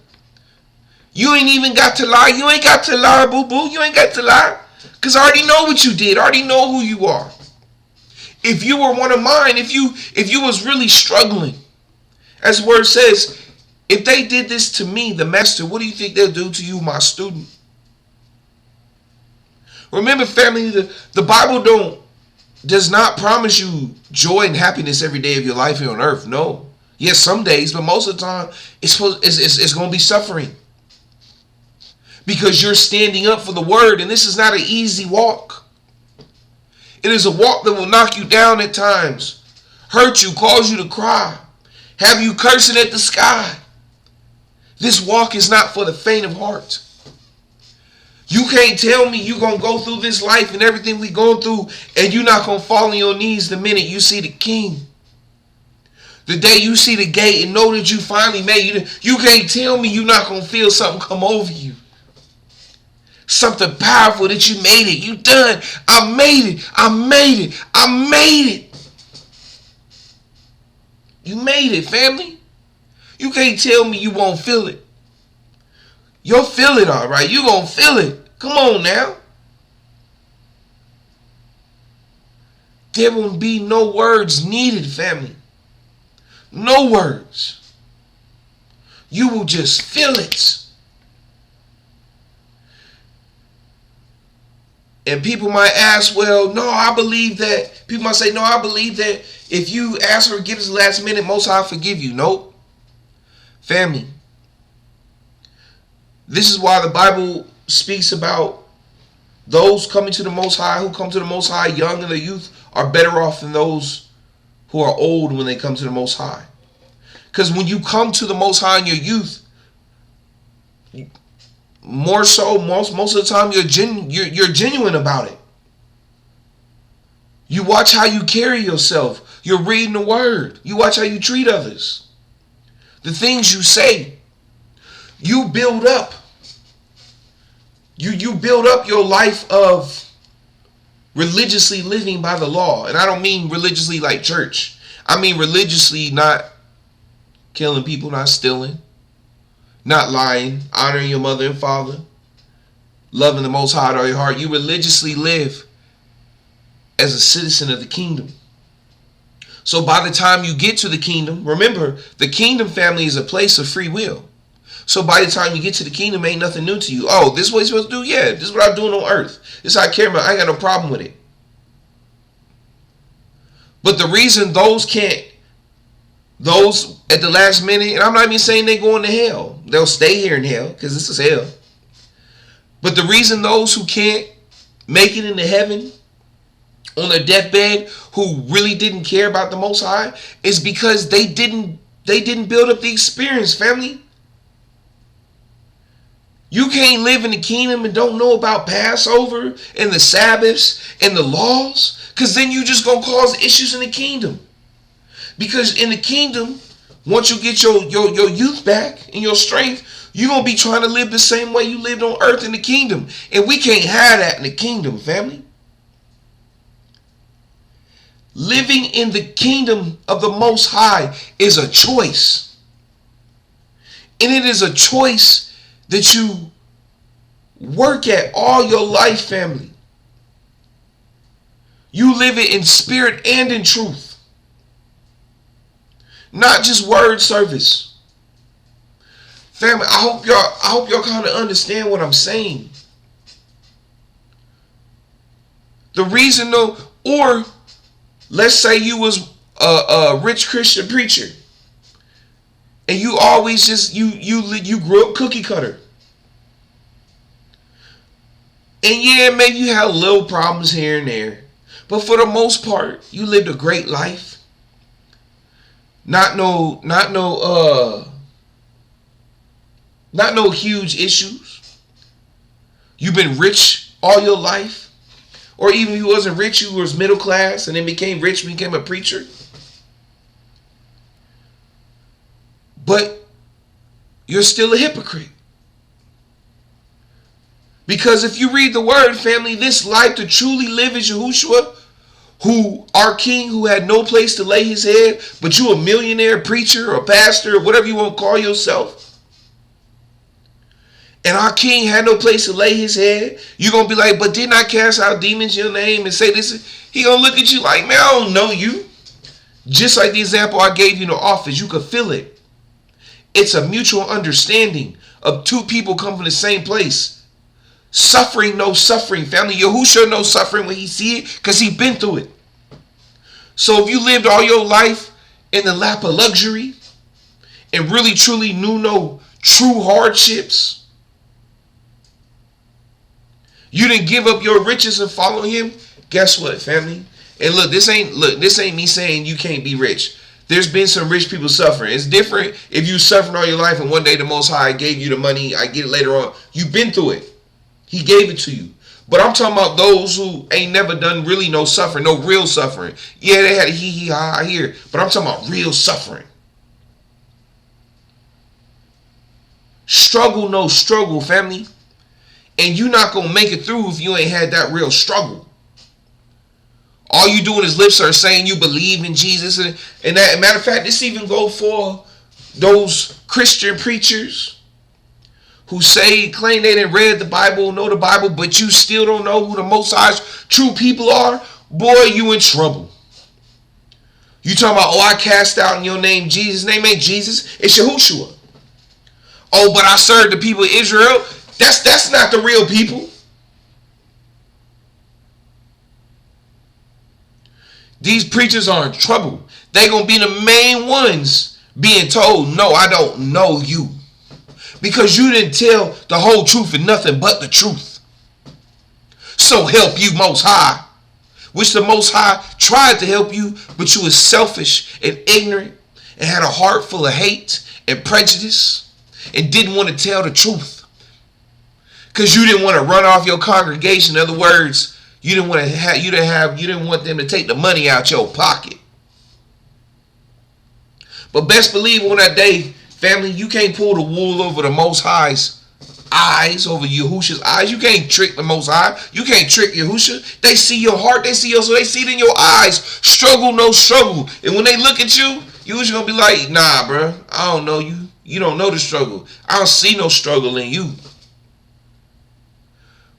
You ain't even got to lie. You ain't got to lie, boo-boo. You ain't got to lie. Because I already know what you did. I already know who you are. If you were one of mine, if you was really struggling, as the word says, if they did this to me, the master, what do you think they'll do to you, my student? Remember, family, the Bible does not promise you joy and happiness every day of your life here on earth. No. Yes, some days, but most of the time, it's going to be suffering. because you're standing up for the word. And this is not an easy walk. It is a walk that will knock you down at times, hurt you, cause you to cry, have you cursing at the sky. This walk is not for the faint of heart. You can't tell me you're going to go through this life and everything we going through and you're not going to fall on your knees the minute you see the King. The day you see the gate and know that you finally made it. You can't tell me you're not going to feel something come over you. Something powerful that you made it. You done. I made it. I made it. I made it. You made it, family. You can't tell me you won't feel it. You'll feel it, all right. You're going to feel it. Come on now. There will be no words needed, family. No words. You will just feel it. And people might ask, well, no, I believe that. People might say, no, I believe that if you ask for forgiveness last minute, Most High forgive you. Nope. Family. This is why the Bible speaks about those coming to the Most High, who come to the Most High young and the youth are better off than those who are old when they come to the Most High. Because when you come to the Most High in your youth, more so, most of the time, you're genuine about it. You watch how you carry yourself. You're reading the word. You watch how you treat others. The things you say. You build up. You build up your life of religiously living by the law. And I don't mean religiously like church. I mean religiously not killing people, not stealing, not lying, honoring your mother and father, loving the Most High with all your heart. You religiously live as a citizen of the kingdom. So by the time you get to the kingdom, remember, the kingdom, family, is a place of free will. So by the time you get to the kingdom, ain't nothing new to you. Oh, this is what you're supposed to do? Yeah, this is what I'm doing on earth. This is how I care about. I ain't got no problem with it. But the reason those at the last minute, and I'm not even saying they're going to hell. They'll stay here in hell because this is hell. But the reason those who can't make it into heaven on their deathbed, who really didn't care about the Most High, is because they didn't build up the experience, family. You can't live in the kingdom and don't know about Passover and the Sabbaths and the laws, because then you just gonna cause issues in the kingdom. Because in the kingdom, once you get your youth back and your strength, you're gonna be trying to live the same way you lived on earth in the kingdom. And we can't have that in the kingdom, family. Living in the kingdom of the Most High is a choice. And it is a choice that you work at all your life, family. You live it in spirit and in truth. Not just word service. Family, I hope y'all kind of understand what I'm saying. The reason though, or let's say you was a rich Christian preacher, and you always just you grew up cookie cutter. And yeah, maybe you had little problems here and there, but for the most part, you lived a great life. Not no huge issues. You've been rich all your life. Or even if you wasn't rich, you was middle class and then became rich, became a preacher. But you're still a hypocrite. Because if you read the word, family, this life to truly live is Yahushua, who our king, who had no place to lay his head, but you a millionaire preacher or pastor or whatever you want to call yourself. And our king had no place to lay his head. You're going to be like, but didn't I cast out demons in your name and say this? He going to look at you like, man, I don't know you. Just like the example I gave you in the office, you could feel it. It's a mutual understanding of two people coming from the same place. Suffering, no suffering. Family, Yahushua no suffering when he see it because he been through it. So if you lived all your life in the lap of luxury and really truly knew no true hardships, You didn't give up your riches and follow him. Guess what, family? And this ain't me saying you can't be rich. There's been some rich people suffering. It's different if you suffered all your life and one day the Most High gave you the money. I get it later on. You've been through it. He gave it to you. But I'm talking about those who ain't never done really no suffering, no real suffering. Yeah, they had a hee hee ha ha here, but I'm talking about real suffering. Struggle, no struggle, family. And you not going to make it through if you ain't had that real struggle. All you doing is lip service saying you believe in Jesus. And that, matter of fact, this even go for those Christian preachers who claim they didn't read the Bible, know the Bible, but you still don't know who the Most High's true people are. Boy, you in trouble. You talking about, I cast out in your name Jesus. His name ain't Jesus. It's Yahushua. Oh, but I serve the people of Israel. That's not the real people. These preachers are in trouble. They're going to be the main ones being told, no, I don't know you. Because you didn't tell the whole truth and nothing but the truth. So help you, Most High. Which the Most High tried to help you, but you was selfish and ignorant and had a heart full of hate and prejudice and didn't want to tell the truth. Because you didn't want to run off your congregation. In other words, you didn't want them to take the money out your pocket. But best believe on that day, family, you can't pull the wool over the Most High's eyes, over Yahushua's eyes. You can't trick the Most High. You can't trick Yahushua. They see your heart. They see so they see it in your eyes. Struggle, no struggle. And when they look at you, you're going to be like, nah, bro, I don't know you. You don't know the struggle. I don't see no struggle in you.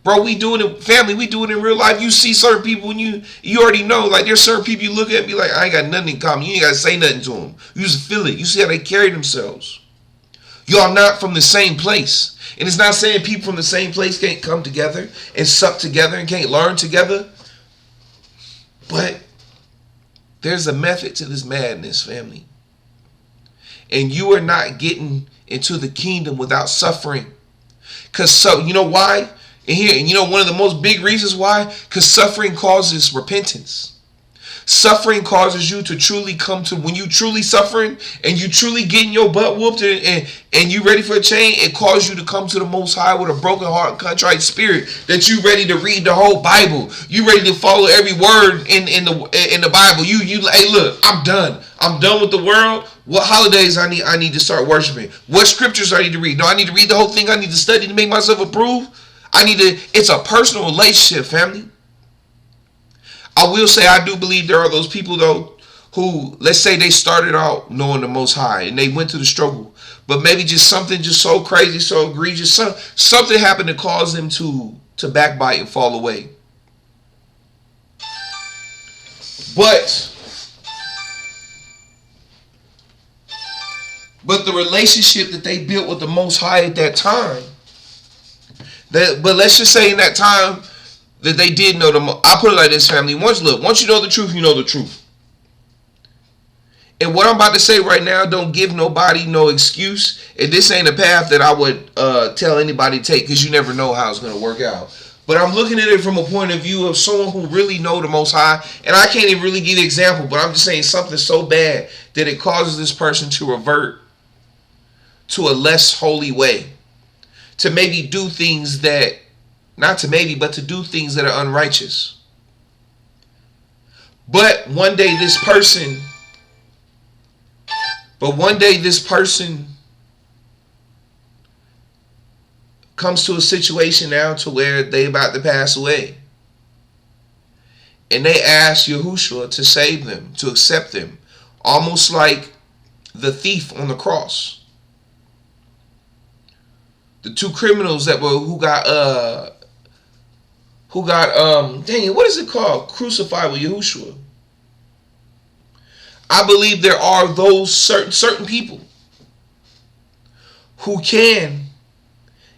Bro, we do it in family. We do it in real life. You see certain people and you already know. Like, there's certain people you look at and be like, I ain't got nothing in common. You ain't got to say nothing to them. You just feel it. You see how they carry themselves. Y'all not from the same place. And it's not saying people from the same place can't come together and sup together and can't learn together. But there's a method to this madness, family. And you are not getting into the kingdom without suffering. You know why? And you know one of the most big reasons why? Because suffering causes repentance. Suffering causes you to truly come to, when you truly suffering and you truly getting your butt whooped and you ready for a change, it causes you to come to the Most High with a broken heart and contrite spirit, that you ready to read the whole Bible. You ready to follow every word in the Bible. Hey, look, I'm done. I'm done with the world. What holidays I need to start worshiping? What scriptures I need to read? No, I need to read the whole thing. I need to study to make myself approved. It's a personal relationship, family. I will say I do believe there are those people, though, who, let's say they started out knowing the Most High and they went through the struggle, but maybe just something just so crazy, so egregious, something happened to cause them to backbite and fall away. But the relationship that they built with the Most High at that time, but let's just say in that time that they did know I put it like this, family. Once you know the truth, you know the truth. And what I'm about to say right now, don't give nobody no excuse. And this ain't a path that I would tell anybody to take, because you never know how it's going to work out. But I'm looking at it from a point of view of someone who really know the Most High. And I can't even really give an example, but I'm just saying something so bad that it causes this person to revert to a less holy way. To maybe do things that, not to maybe, but to do things that are unrighteous. But one day this person comes to a situation now to where they about to pass away. And they ask Yahushua to save them, to accept them. Almost like the thief on the cross. The two criminals who got dang it, what is it called? Crucified with Yahushua. I believe there are those certain people who can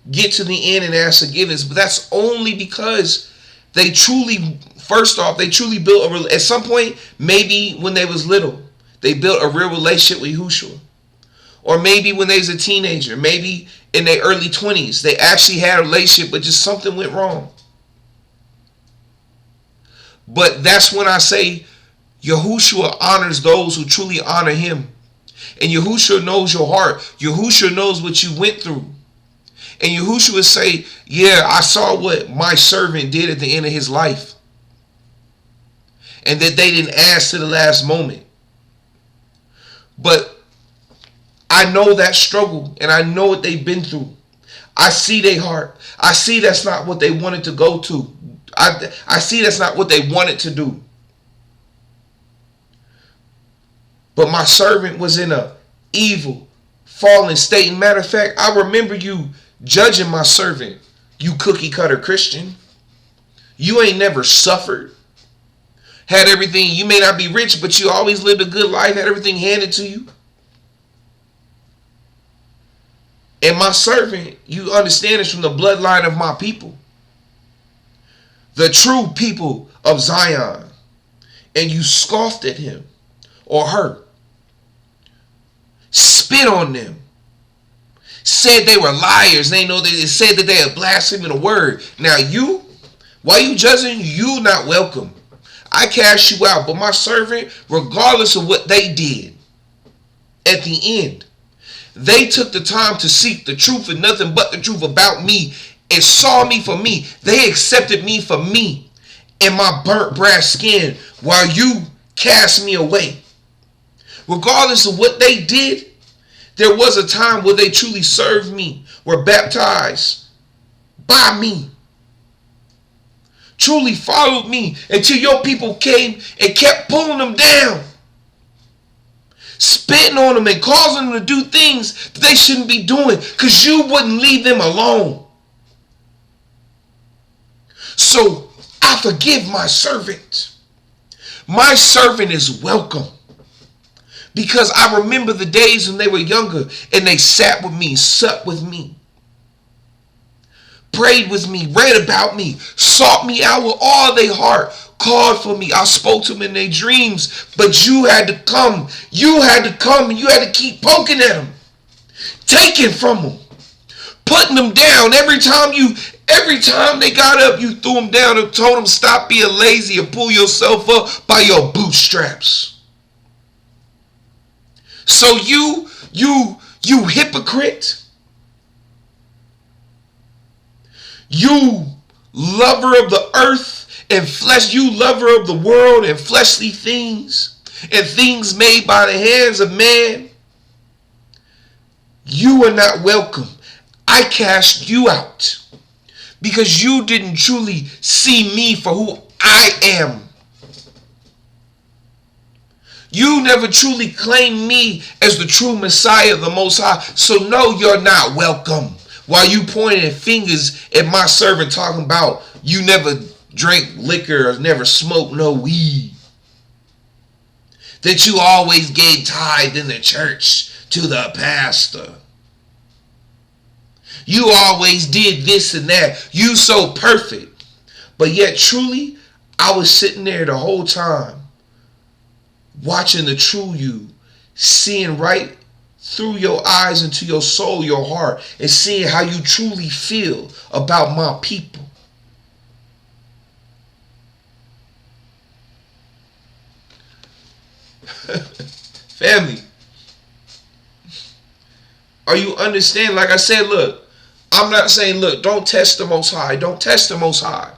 get to the end and ask forgiveness, but that's only because they truly, first off, they truly built at some point, maybe when they was little, they built a real relationship with Yahushua. Or maybe when they was a teenager, maybe in their early 20s, they actually had a relationship, but just something went wrong. But that's when I say Yahushua honors those who truly honor him. And Yahushua knows your heart. Yahushua knows what you went through. And Yahushua say, yeah, I saw what my servant did at the end of his life. And that they didn't ask to the last moment. But I know that struggle, and I know what they've been through. I see their heart. I see that's not what they wanted to go to. I see that's not what they wanted to do. But my servant was in a evil, fallen state. And matter of fact, I remember you judging my servant, you cookie cutter Christian. You ain't never suffered. Had everything. You may not be rich, but you always lived a good life. Had everything handed to you. And my servant, you understand, is from the bloodline of my people. The true people of Zion. And you scoffed at him or her. Spit on them. Said they were liars. They know they said that they had blasphemed the word. Now you, why you judging? You not welcome. I cast you out. But my servant, regardless of what they did, at the end, they took the time to seek the truth and nothing but the truth about me and saw me for me. They accepted me for me and my burnt brass skin while you cast me away. Regardless of what they did, there was a time where they truly served me, were baptized by me, truly followed me until your people came and kept pulling them down, spitting on them and causing them to do things that they shouldn't be doing because you wouldn't leave them alone. So I forgive my servant. My servant is welcome. Because I remember the days when they were younger and they sat with me, supped with me, prayed with me, read about me, sought me out with all their heart, called for me. I spoke to them in their dreams, but you had to come. You had to come and you had to keep poking at them, taking from them, putting them down. Every time they got up, you threw them down and told them stop being lazy and pull yourself up by your bootstraps. So you hypocrite, you lover of the earth and flesh, you lover of the world and fleshly things and things made by the hands of man, you are not welcome. I cast you out because you didn't truly see me for who I am. You never truly claimed me as the true Messiah, the Most High. So no, you're not welcome. While you pointing fingers at my servant talking about you never drank liquor or never smoked no weed. That you always gave tithe in the church to the pastor. You always did this and that. You so perfect. But yet truly, I was sitting there the whole time, watching the true you, seeing right through your eyes into your soul, your heart, and seeing how you truly feel about my people. Family, are you understand? Like I said, look, I'm not saying, look, don't test the Most High. Don't test the Most High.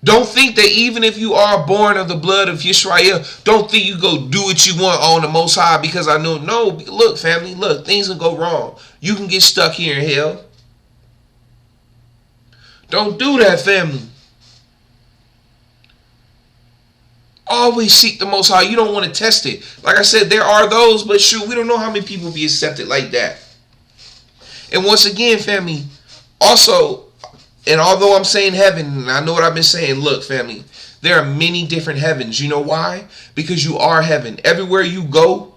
Don't think that even if you are born of the blood of Yisrael, don't think you go do what you want on the Most High because I know. No, look, family, look, things will go wrong. You can get stuck here in hell. Don't do that, family. Always seek the Most High. You don't want to test it. Like I said, there are those, but shoot, we don't know how many people be accepted like that. And once again, family, also, and although I'm saying heaven, and I know what I've been saying, look, family, there are many different heavens. You know why? Because you are heaven. Everywhere you go,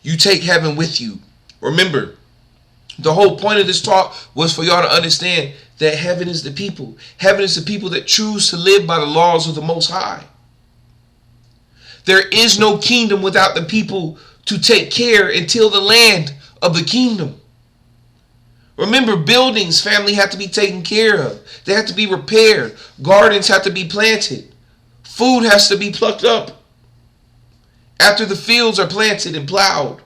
you take heaven with you. Remember, the whole point of this talk was for y'all to understand that heaven is the people. Heaven is the people that choose to live by the laws of the Most High. There is no kingdom without the people to take care and till the land of the kingdom. Remember, buildings, family, have to be taken care of. They have to be repaired. Gardens have to be planted. Food has to be plucked up after the fields are planted and plowed.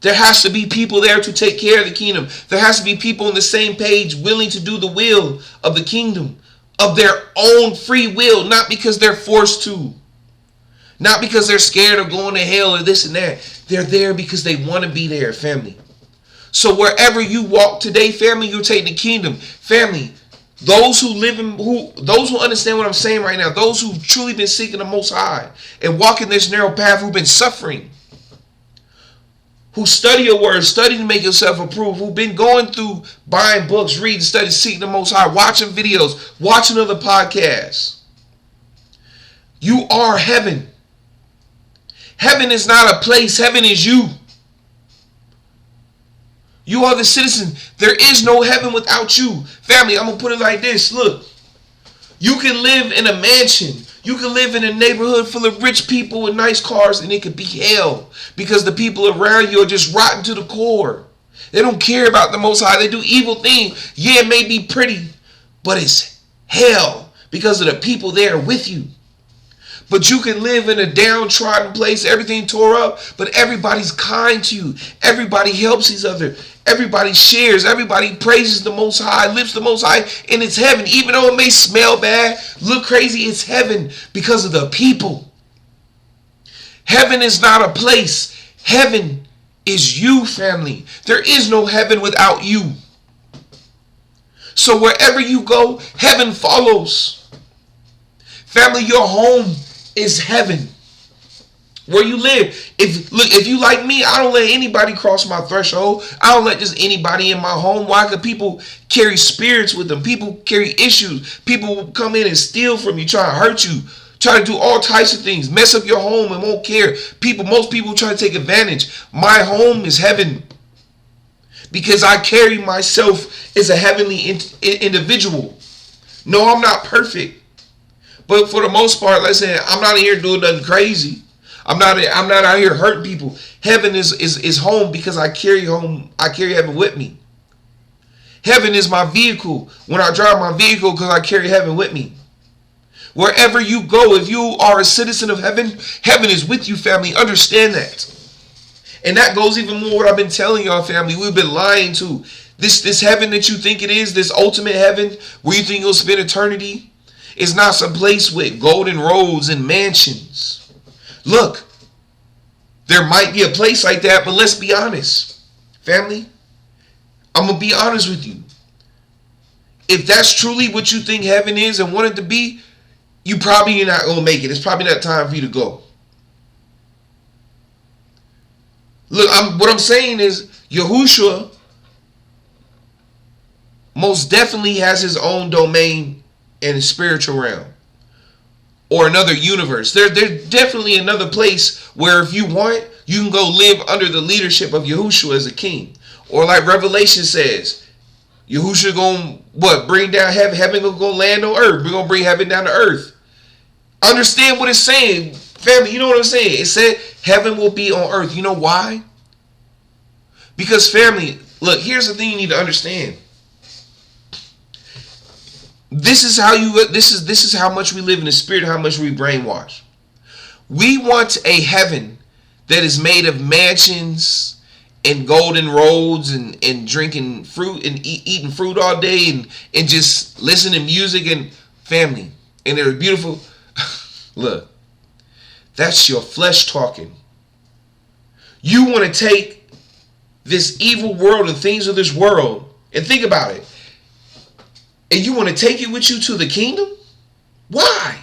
There has to be people there to take care of the kingdom. There has to be people on the same page willing to do the will of the kingdom of their own free will, not because they're forced to, not because they're scared of going to hell or this and that. They're there because they want to be there, family. So wherever you walk today, family, you're taking the kingdom. Family, those who understand what I'm saying right now, those who've truly been seeking the Most High and walking this narrow path, who've been suffering, who study your word, study to make yourself approved, who've been going through buying books, reading, studying, seeking the Most High, watching videos, watching other podcasts. You are heaven. Heaven is not a place. Heaven is you. You are the citizen. There is no heaven without you. Family, I'm going to put it like this. Look, you can live in a mansion. You can live in a neighborhood full of rich people with nice cars, and it could be hell because the people around you are just rotten to the core. They don't care about the Most High. They do evil things. Yeah, it may be pretty, but it's hell because of the people there with you. But you can live in a downtrodden place, everything tore up, but everybody's kind to you. Everybody helps each other. Everybody shares. Everybody praises the Most High, lifts the Most High, and it's heaven. Even though it may smell bad, look crazy, it's heaven because of the people. Heaven is not a place. Heaven is you, family. There is no heaven without you. So wherever you go, heaven follows. Family, your home is heaven. Where you live. If you like me, I don't let anybody cross my threshold. I don't let just anybody in my home. Why? Because people carry spirits with them. People carry issues. People will come in and steal from you, try to hurt you, try to do all types of things, mess up your home and won't care. Most people try to take advantage. My home is heaven because I carry myself as a heavenly individual. No, I'm not perfect. But for the most part, let's say I'm not here doing nothing crazy. I'm not out here hurting people. Heaven is home because I carry heaven with me. Heaven is my vehicle when I drive my vehicle because I carry heaven with me. Wherever you go, if you are a citizen of heaven, heaven is with you, family. Understand that. And that goes even more what I've been telling y'all, family. We've been lying to. This heaven that you think it is, this ultimate heaven where you think you'll spend eternity, is not some place with golden roads and mansions. Look, there might be a place like that, but let's be honest, family. I'm going to be honest with you. If that's truly what you think heaven is and want it to be, you probably not going to make it. It's probably not time for you to go. Look, what I'm saying is Yahushua most definitely has his own domain in the spiritual realm. Or another universe. There's definitely another place where if you want, you can go live under the leadership of Yahushua as a king. Or like Revelation says, Yahushua gonna bring down heaven. Heaven gonna go land on earth. We're gonna bring heaven down to earth. Understand what it's saying, family. You know what I'm saying? It said heaven will be on earth. You know why? Because family, look, here's the thing you need to understand. This is how much we live in the spirit, how much we brainwash. We want a heaven that is made of mansions and golden roads and drinking fruit and eating fruit all day and just listening to music and family. And they're beautiful. Look, that's your flesh talking. You want to take this evil world and things of this world and think about it. And you want to take it with you to the kingdom? Why?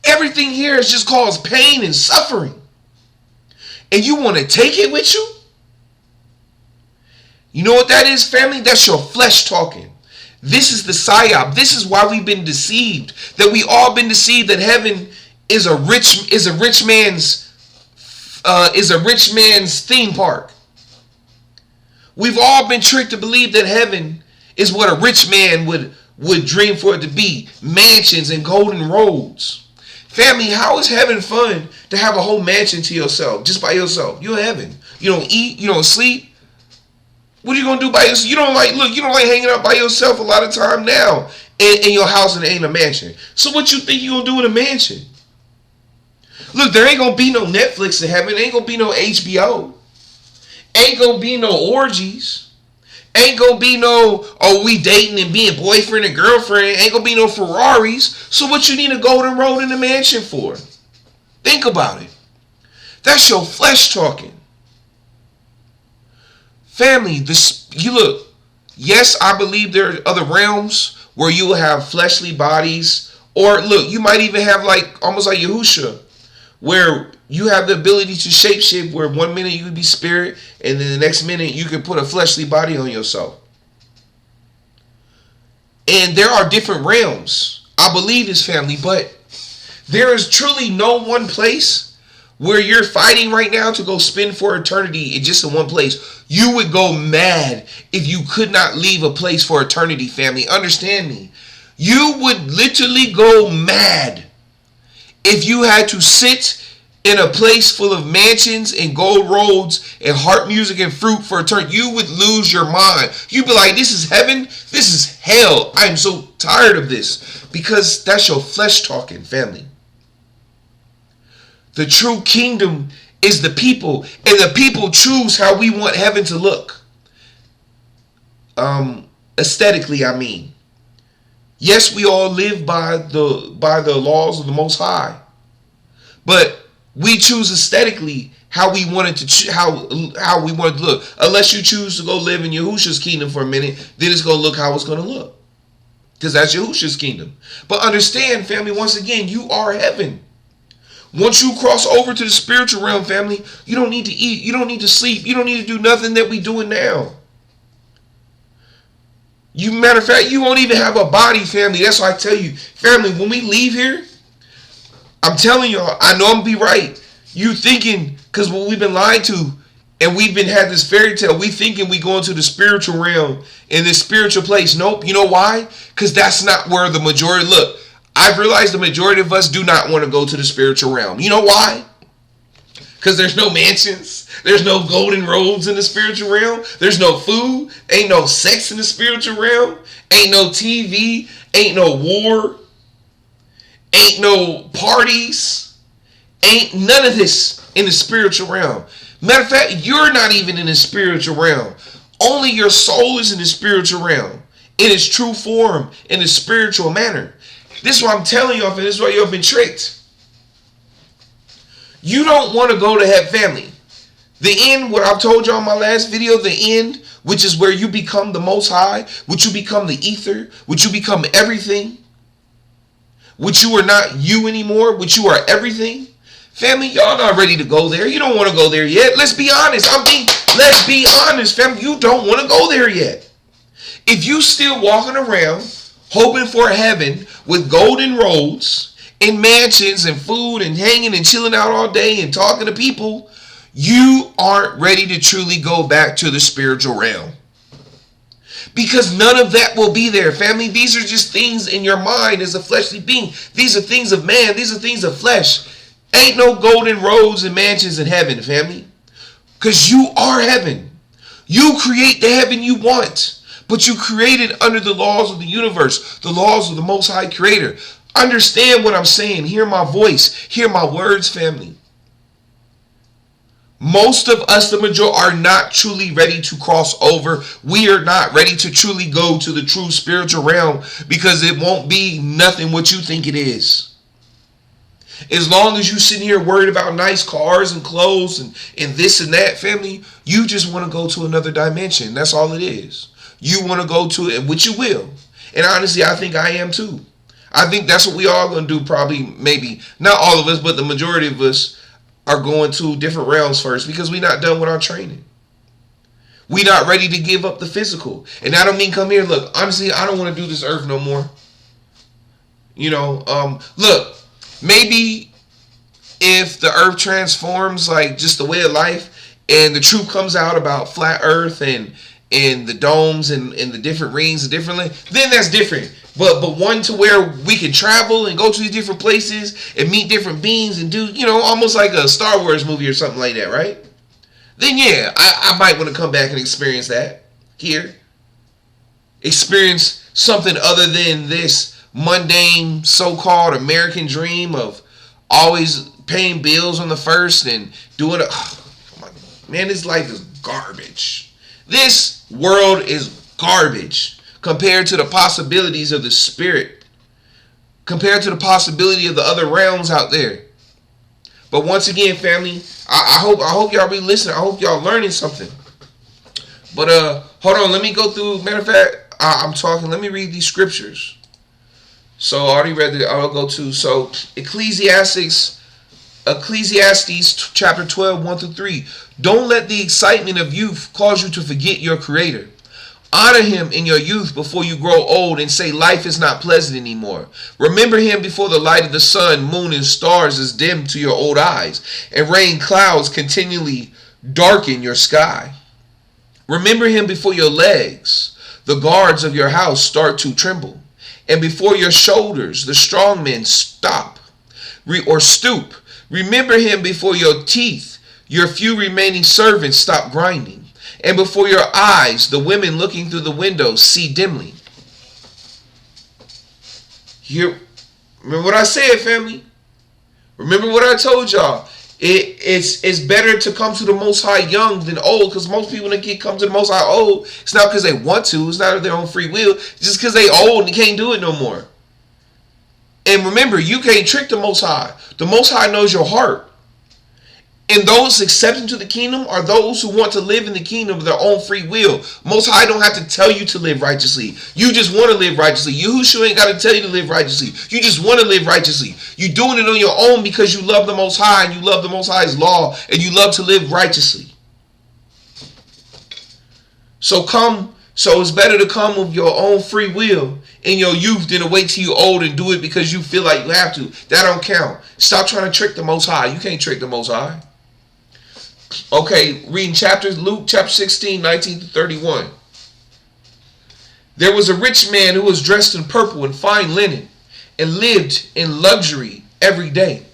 Everything here has just caused pain and suffering. And you want to take it with you? You know what that is, family? That's your flesh talking. This is the psyop. This is why we've been deceived. That we all been deceived that heaven is a rich man's theme park. We've all been tricked to believe that heaven is what a rich man would dream for it to be. Mansions and golden roads. Family, how is heaven fun to have a whole mansion to yourself, just by yourself? You're in heaven. You don't eat, you don't sleep. What are you gonna do by yourself? You don't like look. You don't like hanging out by yourself a lot of time now in your house, and it ain't a mansion. So what you think you gonna do in a mansion? Look, there ain't gonna be no Netflix in heaven. Ain't gonna be no HBO. Ain't gonna be no orgies. Ain't gonna be no, oh, we dating and being boyfriend and girlfriend. Ain't gonna be no Ferraris. So what you need a golden road in the mansion for? Think about it. That's your flesh talking. Family, you look, yes, I believe there are other realms where you will have fleshly bodies. Or look, you might even have like, almost like Yahusha, where you have the ability to shapeshift, where 1 minute you could be spirit, and then the next minute you can put a fleshly body on yourself. And there are different realms. I believe this, family, but there is truly no one place where you're fighting right now to go spend for eternity in just in one place. You would go mad if you could not leave a place for eternity, family. Understand me. You would literally go mad if you had to sit in a place full of mansions and gold roads and harp music and fruit for eternity. You would lose your mind. You'd be like, this is heaven. This is hell. I am so tired of this. Because that's your flesh talking, family. The true kingdom is the people. And the people choose how we want heaven to look. Aesthetically, I mean. Yes, we all live by the laws of the Most High. But we choose aesthetically how we want it to how we want it to look. Unless you choose to go live in Yahusha's kingdom for a minute, then it's going to look how it's going to look. Because that's Yahusha's kingdom. But understand, family, once again, you are heaven. Once you cross over to the spiritual realm, family, you don't need to eat. You don't need to sleep. You don't need to do nothing that we doing now. Matter of fact, you won't even have a body, family. That's why I tell you, family, when we leave here, I'm telling y'all, I know I'm going to be right. You thinking, because what we've been lied to, and we've been had this fairy tale, we thinking we go into the spiritual realm, in this spiritual place. Nope. You know why? Because that's not where the majority, look, I've realized the majority of us do not want to go to the spiritual realm. You know why? Because there's no mansions. There's no golden roads in the spiritual realm. There's no food. Ain't no sex in the spiritual realm. Ain't no TV. Ain't no war. Ain't no parties. Ain't none of this in the spiritual realm. Matter of fact, you're not even in the spiritual realm. Only your soul is in the spiritual realm. In its true form, in a spiritual manner. This is what I'm telling you, and this is why you've been tricked. You don't want to go to heaven, family. The end, what I've told you on my last video, the end, which is where you become the Most High, which you become the ether, which you become everything, which you are not you anymore, which you are everything. Family, y'all not ready to go there. You don't want to go there yet. Let's be honest. Let's be honest, family. You don't want to go there yet. If you still walking around hoping for heaven with golden roads and mansions and food and hanging and chilling out all day and talking to people, you aren't ready to truly go back to the spiritual realm. Because none of that will be there, family. These are just things in your mind as a fleshly being. These are things of man. These are things of flesh. Ain't no golden roads and mansions in heaven, family. Because you are heaven. You create the heaven you want. But you created under the laws of the universe, the laws of the Most High Creator. Understand what I'm saying. Hear my voice. Hear my words, family. Most of us, the majority, are not truly ready to cross over. We are not ready to truly go to the true spiritual realm because it won't be nothing what you think it is. As long as you sitting here worried about nice cars and clothes and this and that, family, you just want to go to another dimension. That's all it is. You want to go to it, which you will. And honestly, I think I am too. I think that's what we all going to do probably, maybe. Not all of us, but the majority of us are going to different realms first because we're not done with our training. We're not ready to give up the physical. And I don't mean come here. Look, honestly, I don't want to do this earth no more. You know, look, maybe if the earth transforms like just the way of life and the truth comes out about flat earth and the domes and the different rings and differently, then that's different. But one to where we can travel and go to these different places and meet different beings and do, you know, almost like a Star Wars movie or something like that, right? Then yeah, I might want to come back and experience that. here. Experience something other than this mundane so-called American dream of always paying bills on the first and doing it. Oh, man, this life is garbage. This world is garbage compared to the possibilities of the spirit, compared to the possibility of the other realms out there. But once again, family, I hope y'all be listening. I hope y'all learning something. But hold on, let me go through. Matter of fact, I'm talking. Let me read these scriptures. So I already read it. I'll go to Ecclesiastes chapter 12, 1 through 3. Don't let the excitement of youth cause you to forget your Creator. Honor Him in your youth before you grow old and say life is not pleasant anymore. Remember Him before the light of the sun, moon, and stars is dim to your old eyes, and rain clouds continually darken your sky. Remember Him before your legs, the guards of your house, start to tremble, and before your shoulders, the strong men stop or stoop. Remember Him before your teeth, your few remaining servants stop grinding, and before your eyes, the women looking through the windows see dimly. Here, remember what I said, family? Remember what I told y'all. It's better to come to the Most High young than old, because most people that come to the Most High old, it's not because they want to, it's not of their own free will, it's just because they old and can't do it no more. And remember, you can't trick the Most High. The Most High knows your heart. And those accepting to the kingdom are those who want to live in the kingdom of their own free will. Most High don't have to tell you to live righteously. You just want to live righteously. Yahushua ain't got to tell you to live righteously. You just want to live righteously. You're doing it on your own because you love the Most High and you love the Most High's law and you love to live righteously. So it's better to come with your own free will in your youth than to wait till you're old and do it because you feel like you have to. That don't count. Stop trying to trick the Most High. You can't trick the Most High. Okay, reading Luke chapter 16, 19 to 31. There was a rich man who was dressed in purple and fine linen and lived in luxury every day.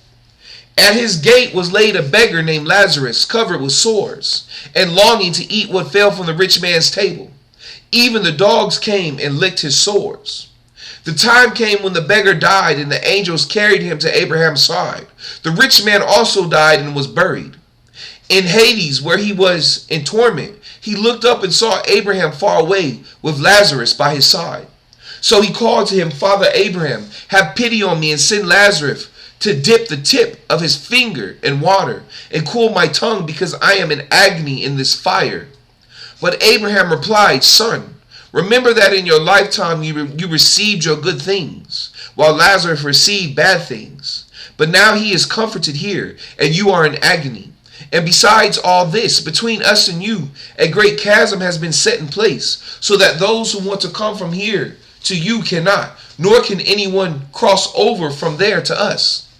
At his gate was laid a beggar named Lazarus, covered with sores, and longing to eat what fell from the rich man's table. Even the dogs came and licked his sores. The time came when the beggar died, and the angels carried him to Abraham's side. The rich man also died and was buried. In Hades, where he was in torment, he looked up and saw Abraham far away with Lazarus by his side. So he called to him, Father Abraham, have pity on me and send Lazarus to dip the tip of his finger in water and cool my tongue because I am in agony in this fire. But Abraham replied, Son, remember that in your lifetime you received your good things, while Lazarus received bad things. But now he is comforted here, and you are in agony. And besides all this, between us and you, a great chasm has been set in place, so that those who want to come from here to you cannot, nor can anyone cross over from there to us.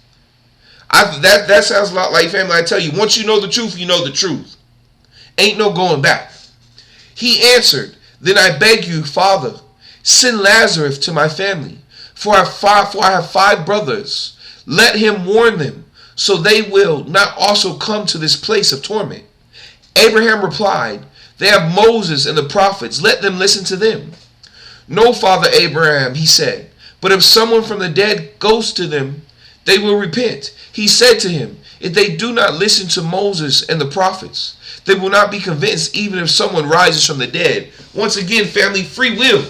That sounds a lot like, family, I tell you, once you know the truth, you know the truth. Ain't no going back. He answered, Then I beg you, Father, send Lazarus to my family, for I have five brothers. Let him warn them, so they will not also come to this place of torment. Abraham replied, They have Moses and the prophets. Let them listen to them. No, Father Abraham, he said, but if someone from the dead goes to them, they will repent. He said to him, If they do not listen to Moses and the prophets, they will not be convinced even if someone rises from the dead. Once again, family, free will.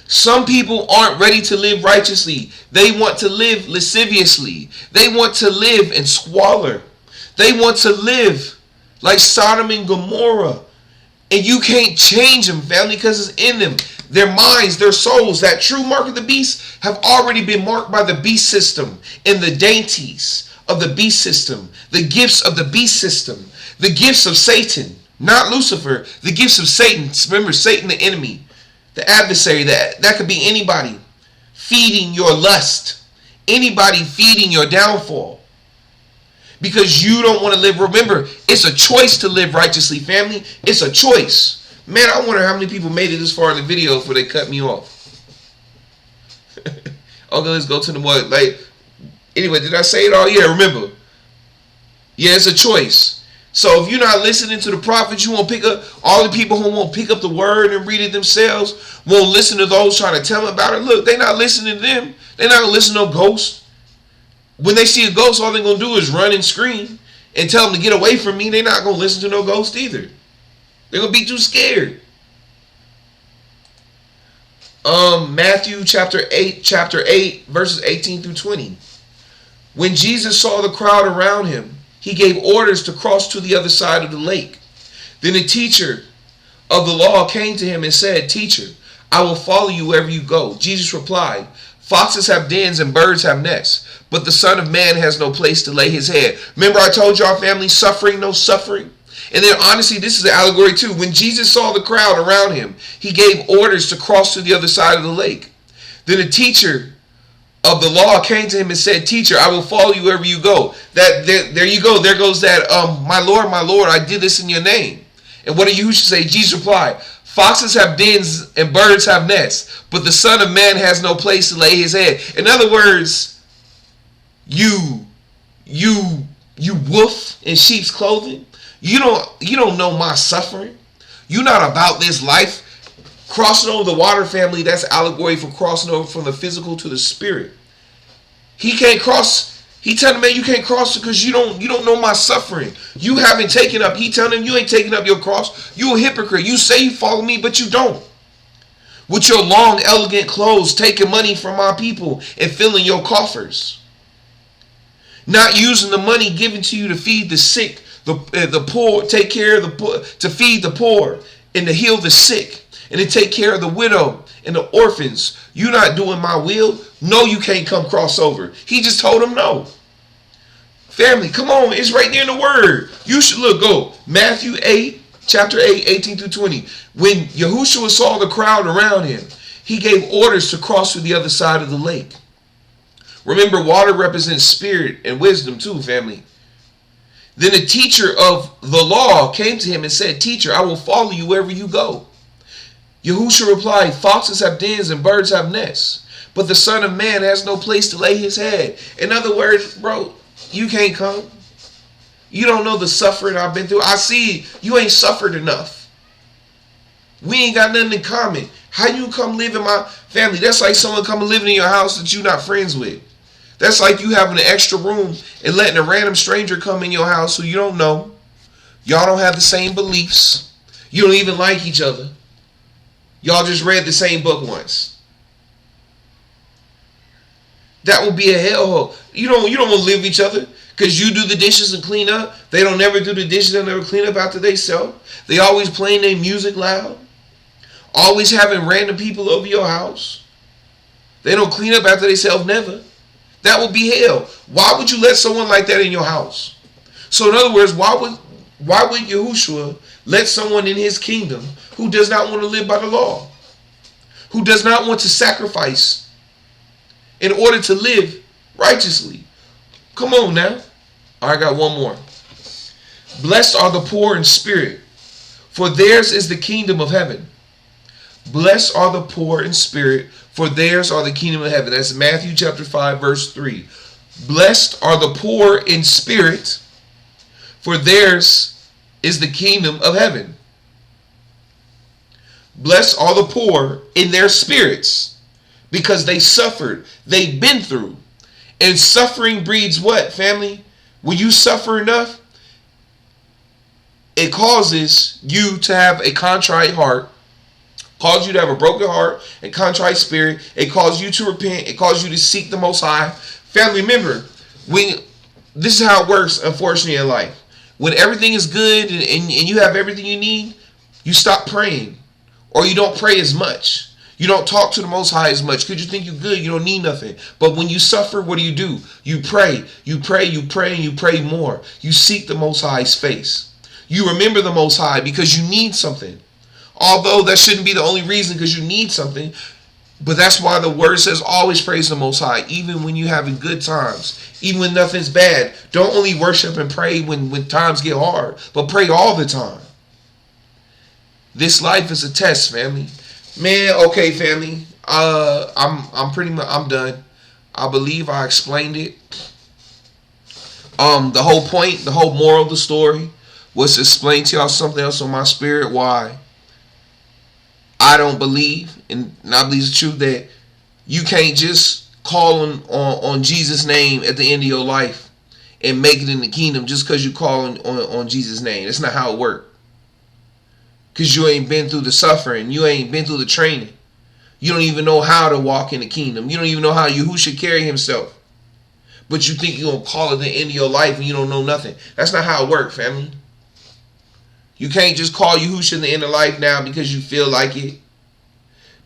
Some people aren't ready to live righteously. They want to live lasciviously. They want to live in squalor. They want to live like Sodom and Gomorrah. And you can't change them, family, because it's in them. Their minds, their souls, that true mark of the beast have already been marked by the beast system and the dainties of the beast system, the gifts of the beast system, the gifts of Satan, not Lucifer, the gifts of Satan. Remember, Satan, the enemy. The adversary, that could be anybody feeding your lust, anybody feeding your downfall, because you don't want to live. Remember, it's a choice to live righteously, family. It's a choice. Man, I wonder how many people made it this far in the video before they cut me off. Okay, let's go to the what? Like, anyway, did I say it all? Yeah, remember. Yeah, it's a choice. So if you're not listening to the prophets, you won't pick up all the people who won't pick up the word and read it themselves, won't listen to those trying to tell them about it. Look, they're not listening to them. They're not gonna listen to no ghosts. When they see a ghost, all they're gonna do is run and scream and tell them to get away from me. They're not gonna listen to no ghost either. They're gonna be too scared. Matthew chapter 8, verses 18 through 20. When Jesus saw the crowd around him, he gave orders to cross to the other side of the lake. Then a teacher of the law came to him and said, "Teacher, I will follow you wherever you go." Jesus replied, "Foxes have dens and birds have nests, but the Son of Man has no place to lay his head." Remember I told y'all, family, suffering, no suffering? And then honestly, this is an allegory too. When Jesus saw the crowd around him, he gave orders to cross to the other side of the lake. Then a teacher of the law came to him and said, "Teacher, I will follow you wherever you go." There you go. There goes that, my Lord, I did this in your name. And what do you say? Jesus replied, "Foxes have dens and birds have nests, but the Son of Man has no place to lay his head." In other words, you wolf in sheep's clothing. You don't know my suffering. You're not about this life. Crossing over the water, family, that's allegory for crossing over from the physical to the spirit. He can't cross. He telling him, man, you can't cross because you don't know my suffering. You haven't taken up. He telling him, you ain't taking up your cross. You a hypocrite. You say you follow me, but you don't. With your long, elegant clothes, taking money from my people and filling your coffers. Not using the money given to you to feed the sick, the poor, take care of the poor, to feed the poor and to heal the sick and to take care of the widow and the orphans. You not doing my will? No, you can't come cross over. He just told him no. Family, come on. It's right there in the word. You should go. Matthew 8, chapter 8, 18 through 20. When Yahushua saw the crowd around him, he gave orders to cross to the other side of the lake. Remember, water represents spirit and wisdom too, family. Then a teacher of the law came to him and said, "Teacher, I will follow you wherever you go." Yahushua replied, "Foxes have dens and birds have nests, but the Son of Man has no place to lay his head." In other words, bro, you can't come. You don't know the suffering I've been through. I see you ain't suffered enough. We ain't got nothing in common. How you come live in my family? That's like someone coming living in your house that you're not friends with. That's like you having an extra room and letting a random stranger come in your house who you don't know. Y'all don't have the same beliefs. You don't even like each other. Y'all just read the same book once. That would be a hellhole. You don't want to live with each other because you do the dishes and clean up. They don't never do the dishes and never clean up after they self. They always playing their music loud. Always having random people over your house. They don't clean up after they self, never. That would be hell. Why would you let someone like that in your house? So in other words, why would Yahushua let someone in his kingdom who does not want to live by the law, who does not want to sacrifice in order to live righteously? Come on now. I got one more. Blessed are the poor in spirit, for theirs is the kingdom of heaven. Blessed are the poor in spirit, for theirs are the kingdom of heaven. That's Matthew chapter 5, verse 3. Blessed are the poor in spirit, for theirs is the kingdom of heaven. Blessed are the poor in their spirits, because they suffered. They've been through. And suffering breeds what, family? When you suffer enough, it causes you to have a contrite heart, causes you to have a broken heart and contrite spirit. It causes you to repent. It causes you to seek the Most High. Family, remember, this is how it works, unfortunately, in life. When everything is good and you have everything you need, you stop praying. Or you don't pray as much. You don't talk to the Most High as much because you think you're good. You don't need nothing. But when you suffer, what do? You pray. You pray, you pray, and you pray more. You seek the Most High's face. You remember the Most High because you need something. Although that shouldn't be the only reason because you need something. But that's why the word says always praise the Most High. Even when you're having good times. Even when nothing's bad. Don't only worship and pray when times get hard. But pray all the time. This life is a test, family. Man, okay, family. I'm done. I believe I explained it. The whole point, the whole moral of the story was to explain to y'all something else on my spirit why I don't believe, and I believe it's true, that you can't just call on Jesus' name at the end of your life and make it in the kingdom just because you call on Jesus' name. That's not how it works. Because you ain't been through the suffering. You ain't been through the training. You don't even know how to walk in the kingdom. You don't even know who should carry himself. But you think you're going to call it the end of your life and you don't know nothing. That's not how it works, family. You can't just call Yahushua in the end of life now because you feel like it.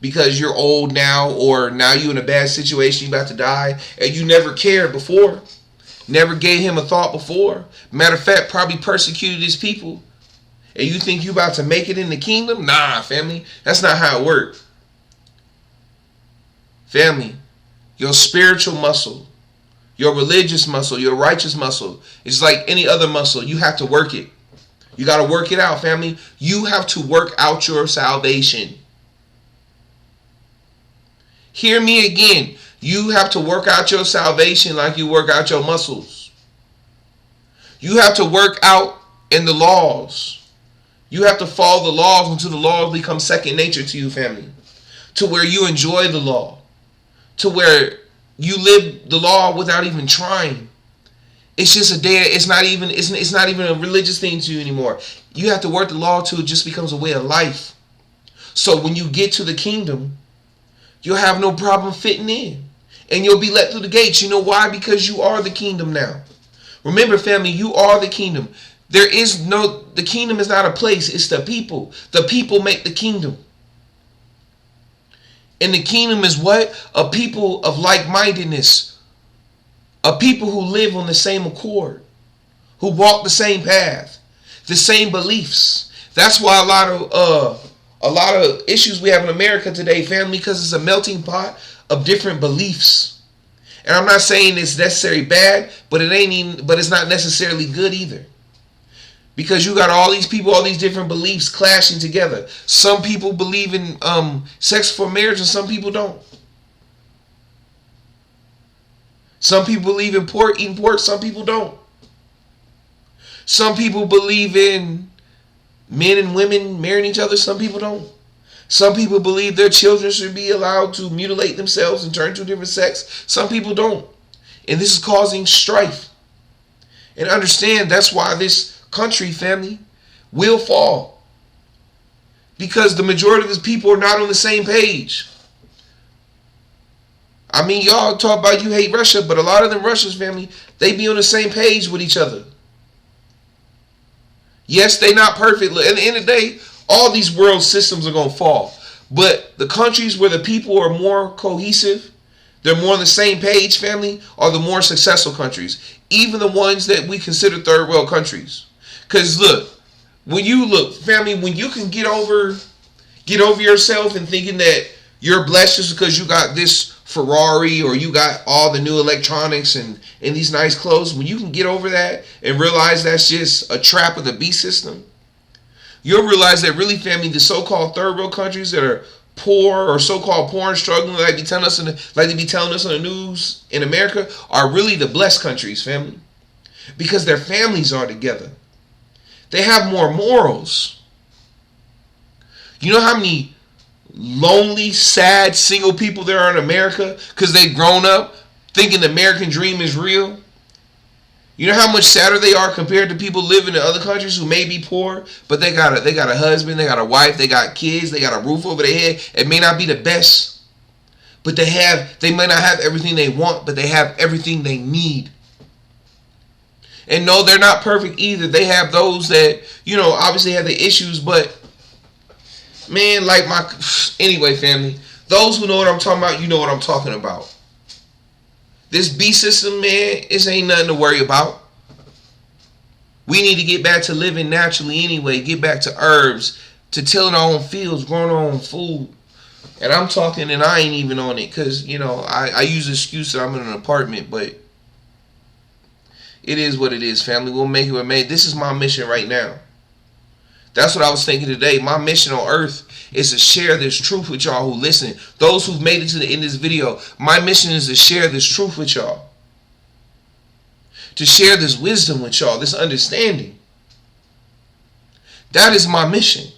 Because you're old now, or now you're in a bad situation, you're about to die, and you never cared before. Never gave him a thought before. Matter of fact, probably persecuted his people. And you think you about to make it in the kingdom? Nah, family. That's not how it works. Family, your spiritual muscle, your religious muscle, your righteous muscle, is like any other muscle. You have to work it. You got to work it out, family. You have to work out your salvation. Hear me again. You have to work out your salvation like you work out your muscles. You have to work out in the laws. You have to follow the laws until the laws become second nature to you, family. To where you enjoy the law. To where you live the law without even trying. It's just a day. It's not even a religious thing to you anymore. You have to work the law till it just becomes a way of life. So when you get to the kingdom, you'll have no problem fitting in. And you'll be let through the gates. You know why? Because you are the kingdom now. Remember, family, you are the kingdom. The kingdom is not a place, it's the people. The people make the kingdom. And the kingdom is what? A people of like-mindedness. A people who live on the same accord. Who walk the same path. The same beliefs. That's why a lot of issues we have in America today, family, because it's a melting pot of different beliefs. And I'm not saying it's necessarily bad, but it's not necessarily good either. Because you got all these people, all these different beliefs clashing together. Some people believe in sex for marriage and some people don't. Some people believe in eating pork, some people don't. Some people believe in men and women marrying each other, some people don't. Some people believe their children should be allowed to mutilate themselves and turn to a different sex. Some people don't. And this is causing strife. And understand that's why this country, family, will fall. Because the majority of these people are not on the same page. I mean, y'all talk about you hate Russia, but a lot of them Russians, family, they be on the same page with each other. Yes, they not perfect. At the end of the day, all these world systems are going to fall. But the countries where the people are more cohesive, they're more on the same page, family, are the more successful countries. Even the ones that we consider third world countries. Because look, when you can get over yourself and thinking that you're blessed just because you got this Ferrari or you got all the new electronics and these nice clothes, when you can get over that and realize that's just a trap of the beast system, you'll realize that really, family, the so-called third world countries that are poor or so-called poor and struggling, like they be telling us on the news in America, are really the blessed countries, family, because their families are together. They have more morals. You know how many lonely, sad, single people there are in America because they've grown up thinking the American dream is real? You know how much sadder they are compared to people living in other countries who may be poor, but they got a husband, they got a wife, they got kids, they got a roof over their head. It may not be the best, but they may not have everything they want, but they have everything they need. And no, they're not perfect either. They have those that, obviously have the issues, but man, anyway, family, those who know what I'm talking about, you know what I'm talking about. This beast system, man, this ain't nothing to worry about. We need to get back to living naturally anyway. Get back to herbs, to tilling our own fields, growing our own food. And I'm talking, and I ain't even on it because, I use the excuse that I'm in an apartment, but it is what it is, family. We'll make it what made. This is my mission right now. That's what I was thinking today. My mission on earth is to share this truth with y'all who listen. Those who've made it to the end of this video, my mission is to share this truth with y'all. To share this wisdom with y'all, this understanding. That is my mission.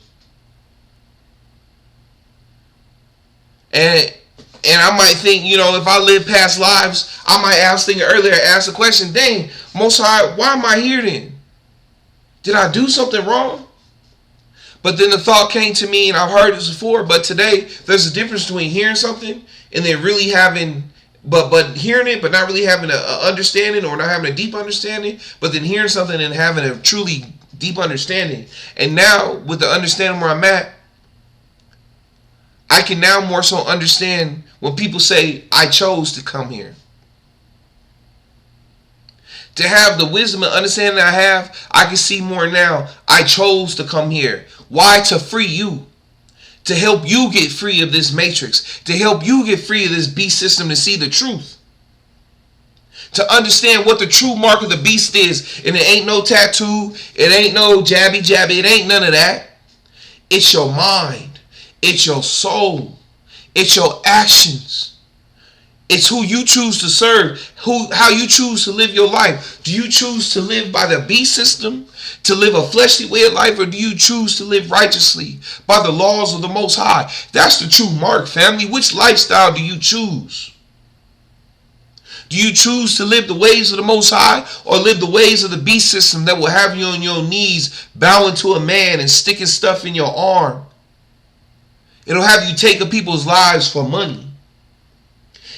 And I might think, if I live past lives, I might ask the question, dang, Most High, why am I here then? Did I do something wrong? But then the thought came to me, and I've heard this before, but today there's a difference between hearing something and then really having, but hearing it, but not really having an understanding, or not having a deep understanding, but then hearing something and having a truly deep understanding. And now, with the understanding where I'm at, I can now more so understand when people say, I chose to come here. To have the wisdom and understanding I have, I can see more now. I chose to come here. Why? To free you. To help you get free of this matrix. To help you get free of this beast system, to see the truth. To understand what the true mark of the beast is. And it ain't no tattoo. It ain't no jabby. It ain't none of that. It's your mind. It's your soul. It's your actions. It's who you choose to serve, how you choose to live your life. Do you choose to live by the beast system, to live a fleshly way of life, or do you choose to live righteously by the laws of the Most High? That's the true mark, family. Which lifestyle do you choose? Do you choose to live the ways of the Most High, or live the ways of the beast system that will have you on your knees, bowing to a man and sticking stuff in your arm? It'll have you taking people's lives for money.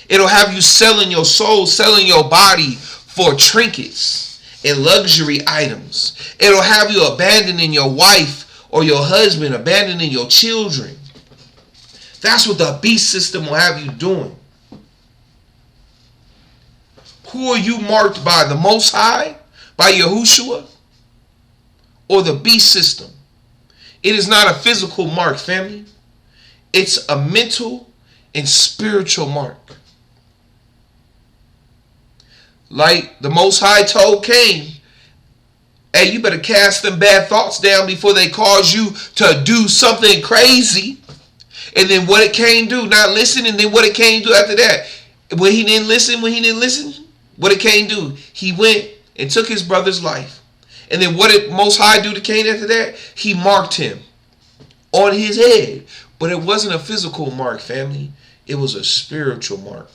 It'll have you selling your soul, selling your body for trinkets and luxury items. It'll have you abandoning your wife or your husband, abandoning your children. That's what the beast system will have you doing. Who are you marked by? The Most High? By Yahushua? Or the beast system? It is not a physical mark, family. It's a mental and spiritual mark. Like the Most High told Cain, hey, you better cast them bad thoughts down before they cause you to do something crazy. And then what did Cain do? Not listen. And then what did Cain do after that? When he didn't listen, what did Cain do? He went and took his brother's life. And then what did Most High do to Cain after that? He marked him on his head. But it wasn't a physical mark, family. It was a spiritual mark.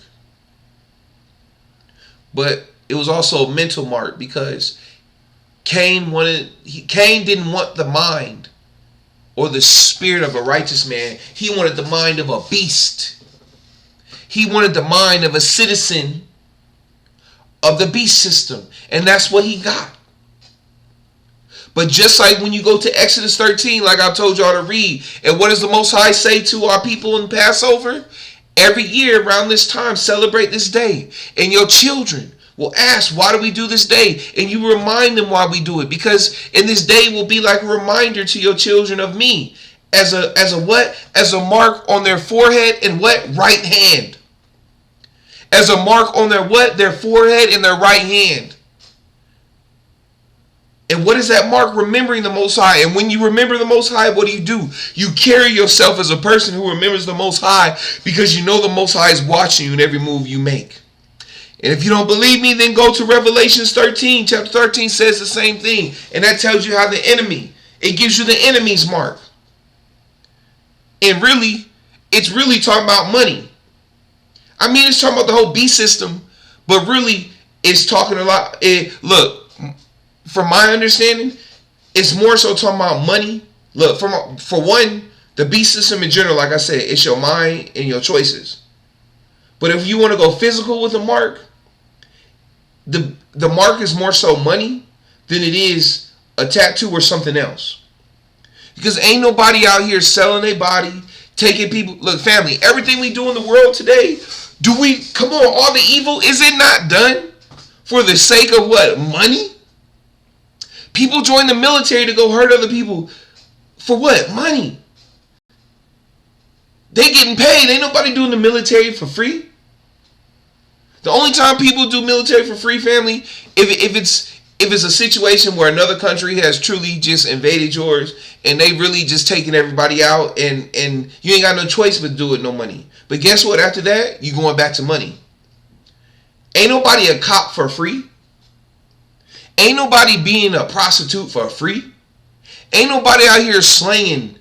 But it was also a mental mark, because Cain didn't want the mind or the spirit of a righteous man. He wanted the mind of a beast. He wanted the mind of a citizen of the beast system. And that's what he got. But just like when you go to Exodus 13, like I told y'all to read, and what does the Most High say to our people in Passover? Every year around this time, celebrate this day. And your children will ask, why do we do this day? And you remind them why we do it. Because in this day will be like a reminder to your children of me. As a what? As a mark on their forehead and what? Right hand. As a mark on their what? Their forehead and their right hand. And what is that mark? Remembering the Most High. And when you remember the Most High, what do? You carry yourself as a person who remembers the Most High, because you know the Most High is watching you in every move you make. And if you don't believe me, then go to Revelation 13. Chapter 13 says the same thing. And that tells you how the enemy, it gives you the enemy's mark. And really, it's really talking about money. I mean, it's talking about the whole beast system, but really, it's talking a lot. Look, from my understanding, it's more so talking about money. Look, for one, the beast system in general, like I said, it's your mind and your choices. But if you want to go physical with the mark, the mark is more so money than it is a tattoo or something else. Because ain't nobody out here selling their body, taking people. Look, family, everything we do in the world today, come on, all the evil, is it not done for the sake of what? Money? People join the military to go hurt other people for what? Money. They getting paid. Ain't nobody doing the military for free. The only time people do military for free, family, if it's a situation where another country has truly just invaded yours and they really just taking everybody out, and you ain't got no choice but to do it, no money. But guess what? After that, you going back to money. Ain't nobody a cop for free. Ain't nobody being a prostitute for free. Ain't nobody out here slanging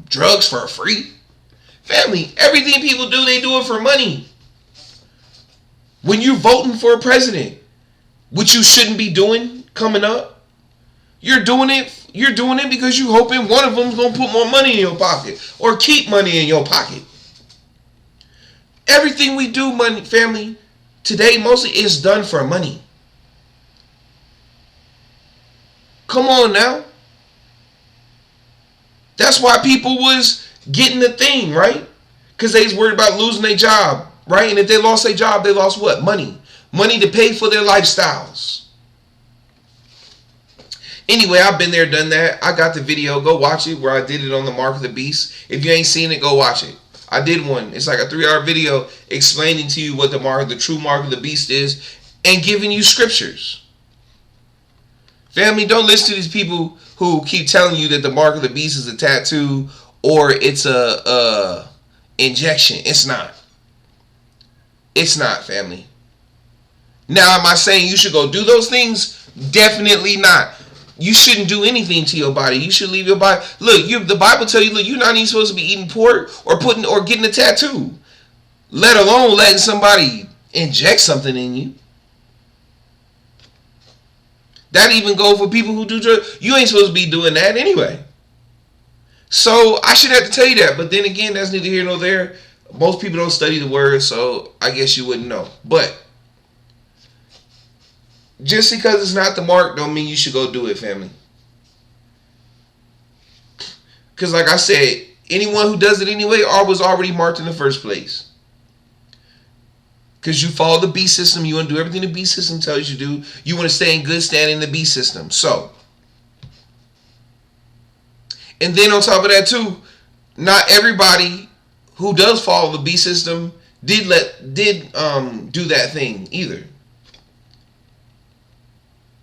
drugs for free. Family, everything people do, they do it for money. When you're voting for a president, which you shouldn't be doing coming up, you're doing it because you hoping one of them's gonna put more money in your pocket or keep money in your pocket. Everything we do, money, family, today mostly is done for money. Come on now. That's why people was getting the thing, right? Because they was worried about losing their job, right? And if they lost their job, they lost what? Money. Money to pay for their lifestyles. Anyway, I've been there, done that. I got the video. Go watch it where I did it on the Mark of the Beast. If you ain't seen it, go watch it. I did one. It's like a 3-hour video explaining to you what the true Mark of the Beast is and giving you scriptures. Family, don't listen to these people who keep telling you that the Mark of the Beast is a tattoo or it's a injection. It's not. It's not, family. Now, am I saying you should go do those things? Definitely not. You shouldn't do anything to your body. You should leave your body. Look, the Bible tells you, look, you're not even supposed to be eating pork or getting a tattoo. Let alone letting somebody inject something in you. That even go for people who do drugs. You ain't supposed to be doing that anyway. So I should have to tell you that. But then again, that's neither here nor there. Most people don't study the word, so I guess you wouldn't know. But just because it's not the mark don't mean you should go do it, family. Because like I said, anyone who does it anyway was already marked in the first place. Because you follow the beast system. You want to do everything the beast system tells you to do. You want to stay in good standing in the beast system. So, and then on top of that too, not everybody who does follow the beast system did do that thing either.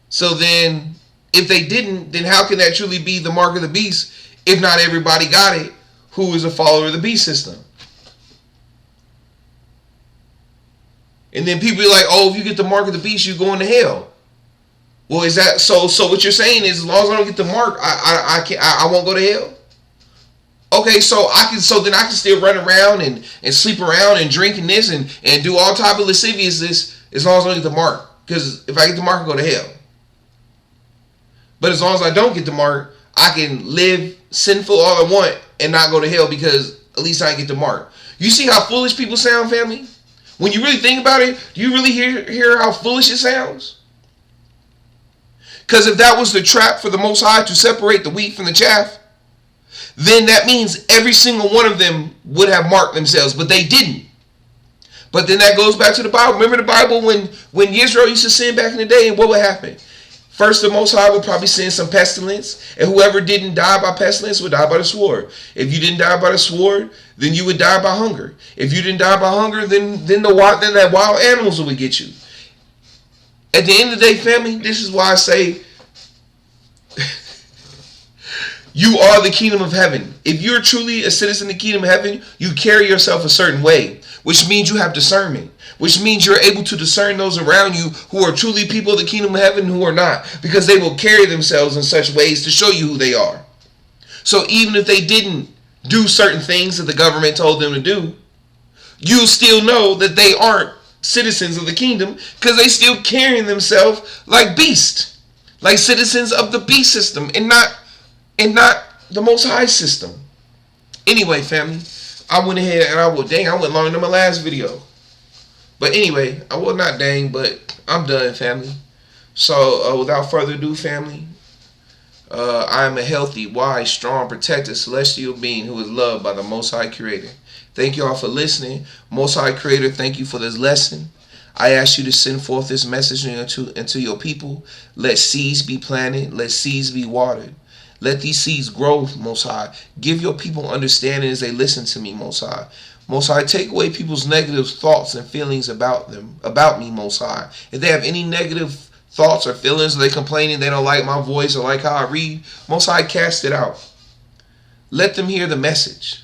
So then, if they didn't, then how can that truly be the mark of the beast if not everybody got it who is a follower of the beast system? And then people be like, oh, if you get the mark of the beast, you're going to hell. Well, is that so? So what you're saying is, as long as I don't get the mark, I won't go to hell. Okay, so then I can still run around and sleep around and drink and this and do all type of lasciviousness as long as I don't get the mark. Because if I get the mark, I go to hell. But as long as I don't get the mark, I can live sinful all I want and not go to hell because at least I get the mark. You see how foolish people sound, family? When you really think about it, do you really hear how foolish it sounds? Because if that was the trap for the Most High to separate the wheat from the chaff, then that means every single one of them would have marked themselves, but they didn't. But then that goes back to the Bible. Remember the Bible when Israel used to sin back in the day, and what would happen? First, the Most High would probably send some pestilence, and whoever didn't die by pestilence would die by the sword. If you didn't die by the sword, then you would die by hunger. If you didn't die by hunger, then that wild animals would get you. At the end of the day, family, this is why I say you are the kingdom of heaven. If you're truly a citizen of the kingdom of heaven, you carry yourself a certain way, which means you have discernment. Which means you're able to discern those around you who are truly people of the kingdom of heaven and who are not. Because they will carry themselves in such ways to show you who they are. So even if they didn't do certain things that the government told them to do, you'll still know that they aren't citizens of the kingdom because they still carrying themselves like beasts. Like citizens of the beast system and not the Most High system. Anyway, family, I went ahead and I went longer than my last video. But anyway, I will not but I'm done, family. So without further ado, family, I am a healthy, wise, strong, protected, celestial being who is loved by the Most High Creator. Thank you all for listening. Most High Creator, thank you for this lesson. I ask you to send forth this message into your people. Let seeds be planted. Let seeds be watered. Let these seeds grow, Most High. Give your people understanding as they listen to me, Most High. Most High, take away people's negative thoughts and feelings about me, Most High. If they have any negative thoughts or feelings, or they complaining they don't like my voice or like how I read, Most High, cast it out. Let them hear the message.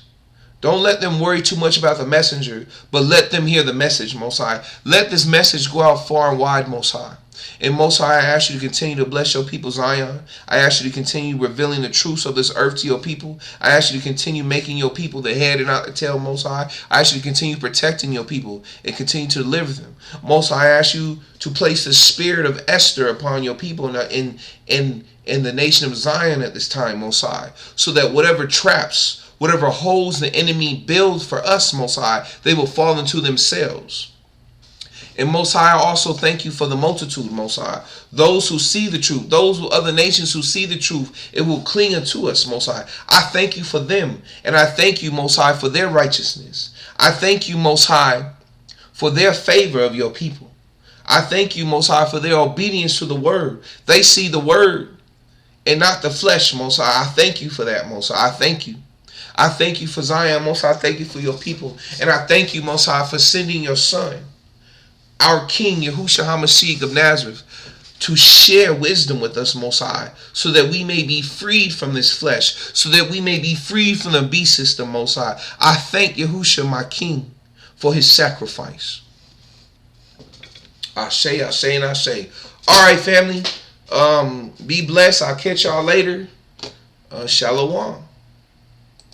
Don't let them worry too much about the messenger, but let them hear the message, Most High. Let this message go out far and wide, Most High. And Most High, I ask you to continue to bless your people, Zion. I ask you to continue revealing the truths of this earth to your people. I ask you to continue making your people the head and not the tail, Most High. I ask you to continue protecting your people and continue to deliver them. Most High, I ask you to place the spirit of Esther upon your people in the nation of Zion at this time, Most High, so that whatever traps, whatever holes the enemy builds for us, Most High, they will fall into themselves. And Most High, I also thank you for the multitude, Most High. Those who see the truth, those other nations who see the truth, it will cling unto us, Most High. I thank you for them. And I thank you, Most High, for their righteousness. I thank you, Most High, for their favor of your people. I thank you, Most High, for their obedience to the word. They see the word and not the flesh, Most High. I thank you for that, Most High. I thank you. I thank you for Zion, Most High. I thank you for your people. And I thank you, Most High, for sending your son, our King, Yahushua HaMashiach of Nazareth, to share wisdom with us, Most High, so that we may be freed from this flesh, so that we may be freed from the beast system, Most High. I thank Yahushua, my King, for his sacrifice. I say, and I say. All right, family. Be blessed. I'll catch y'all later. Shalom.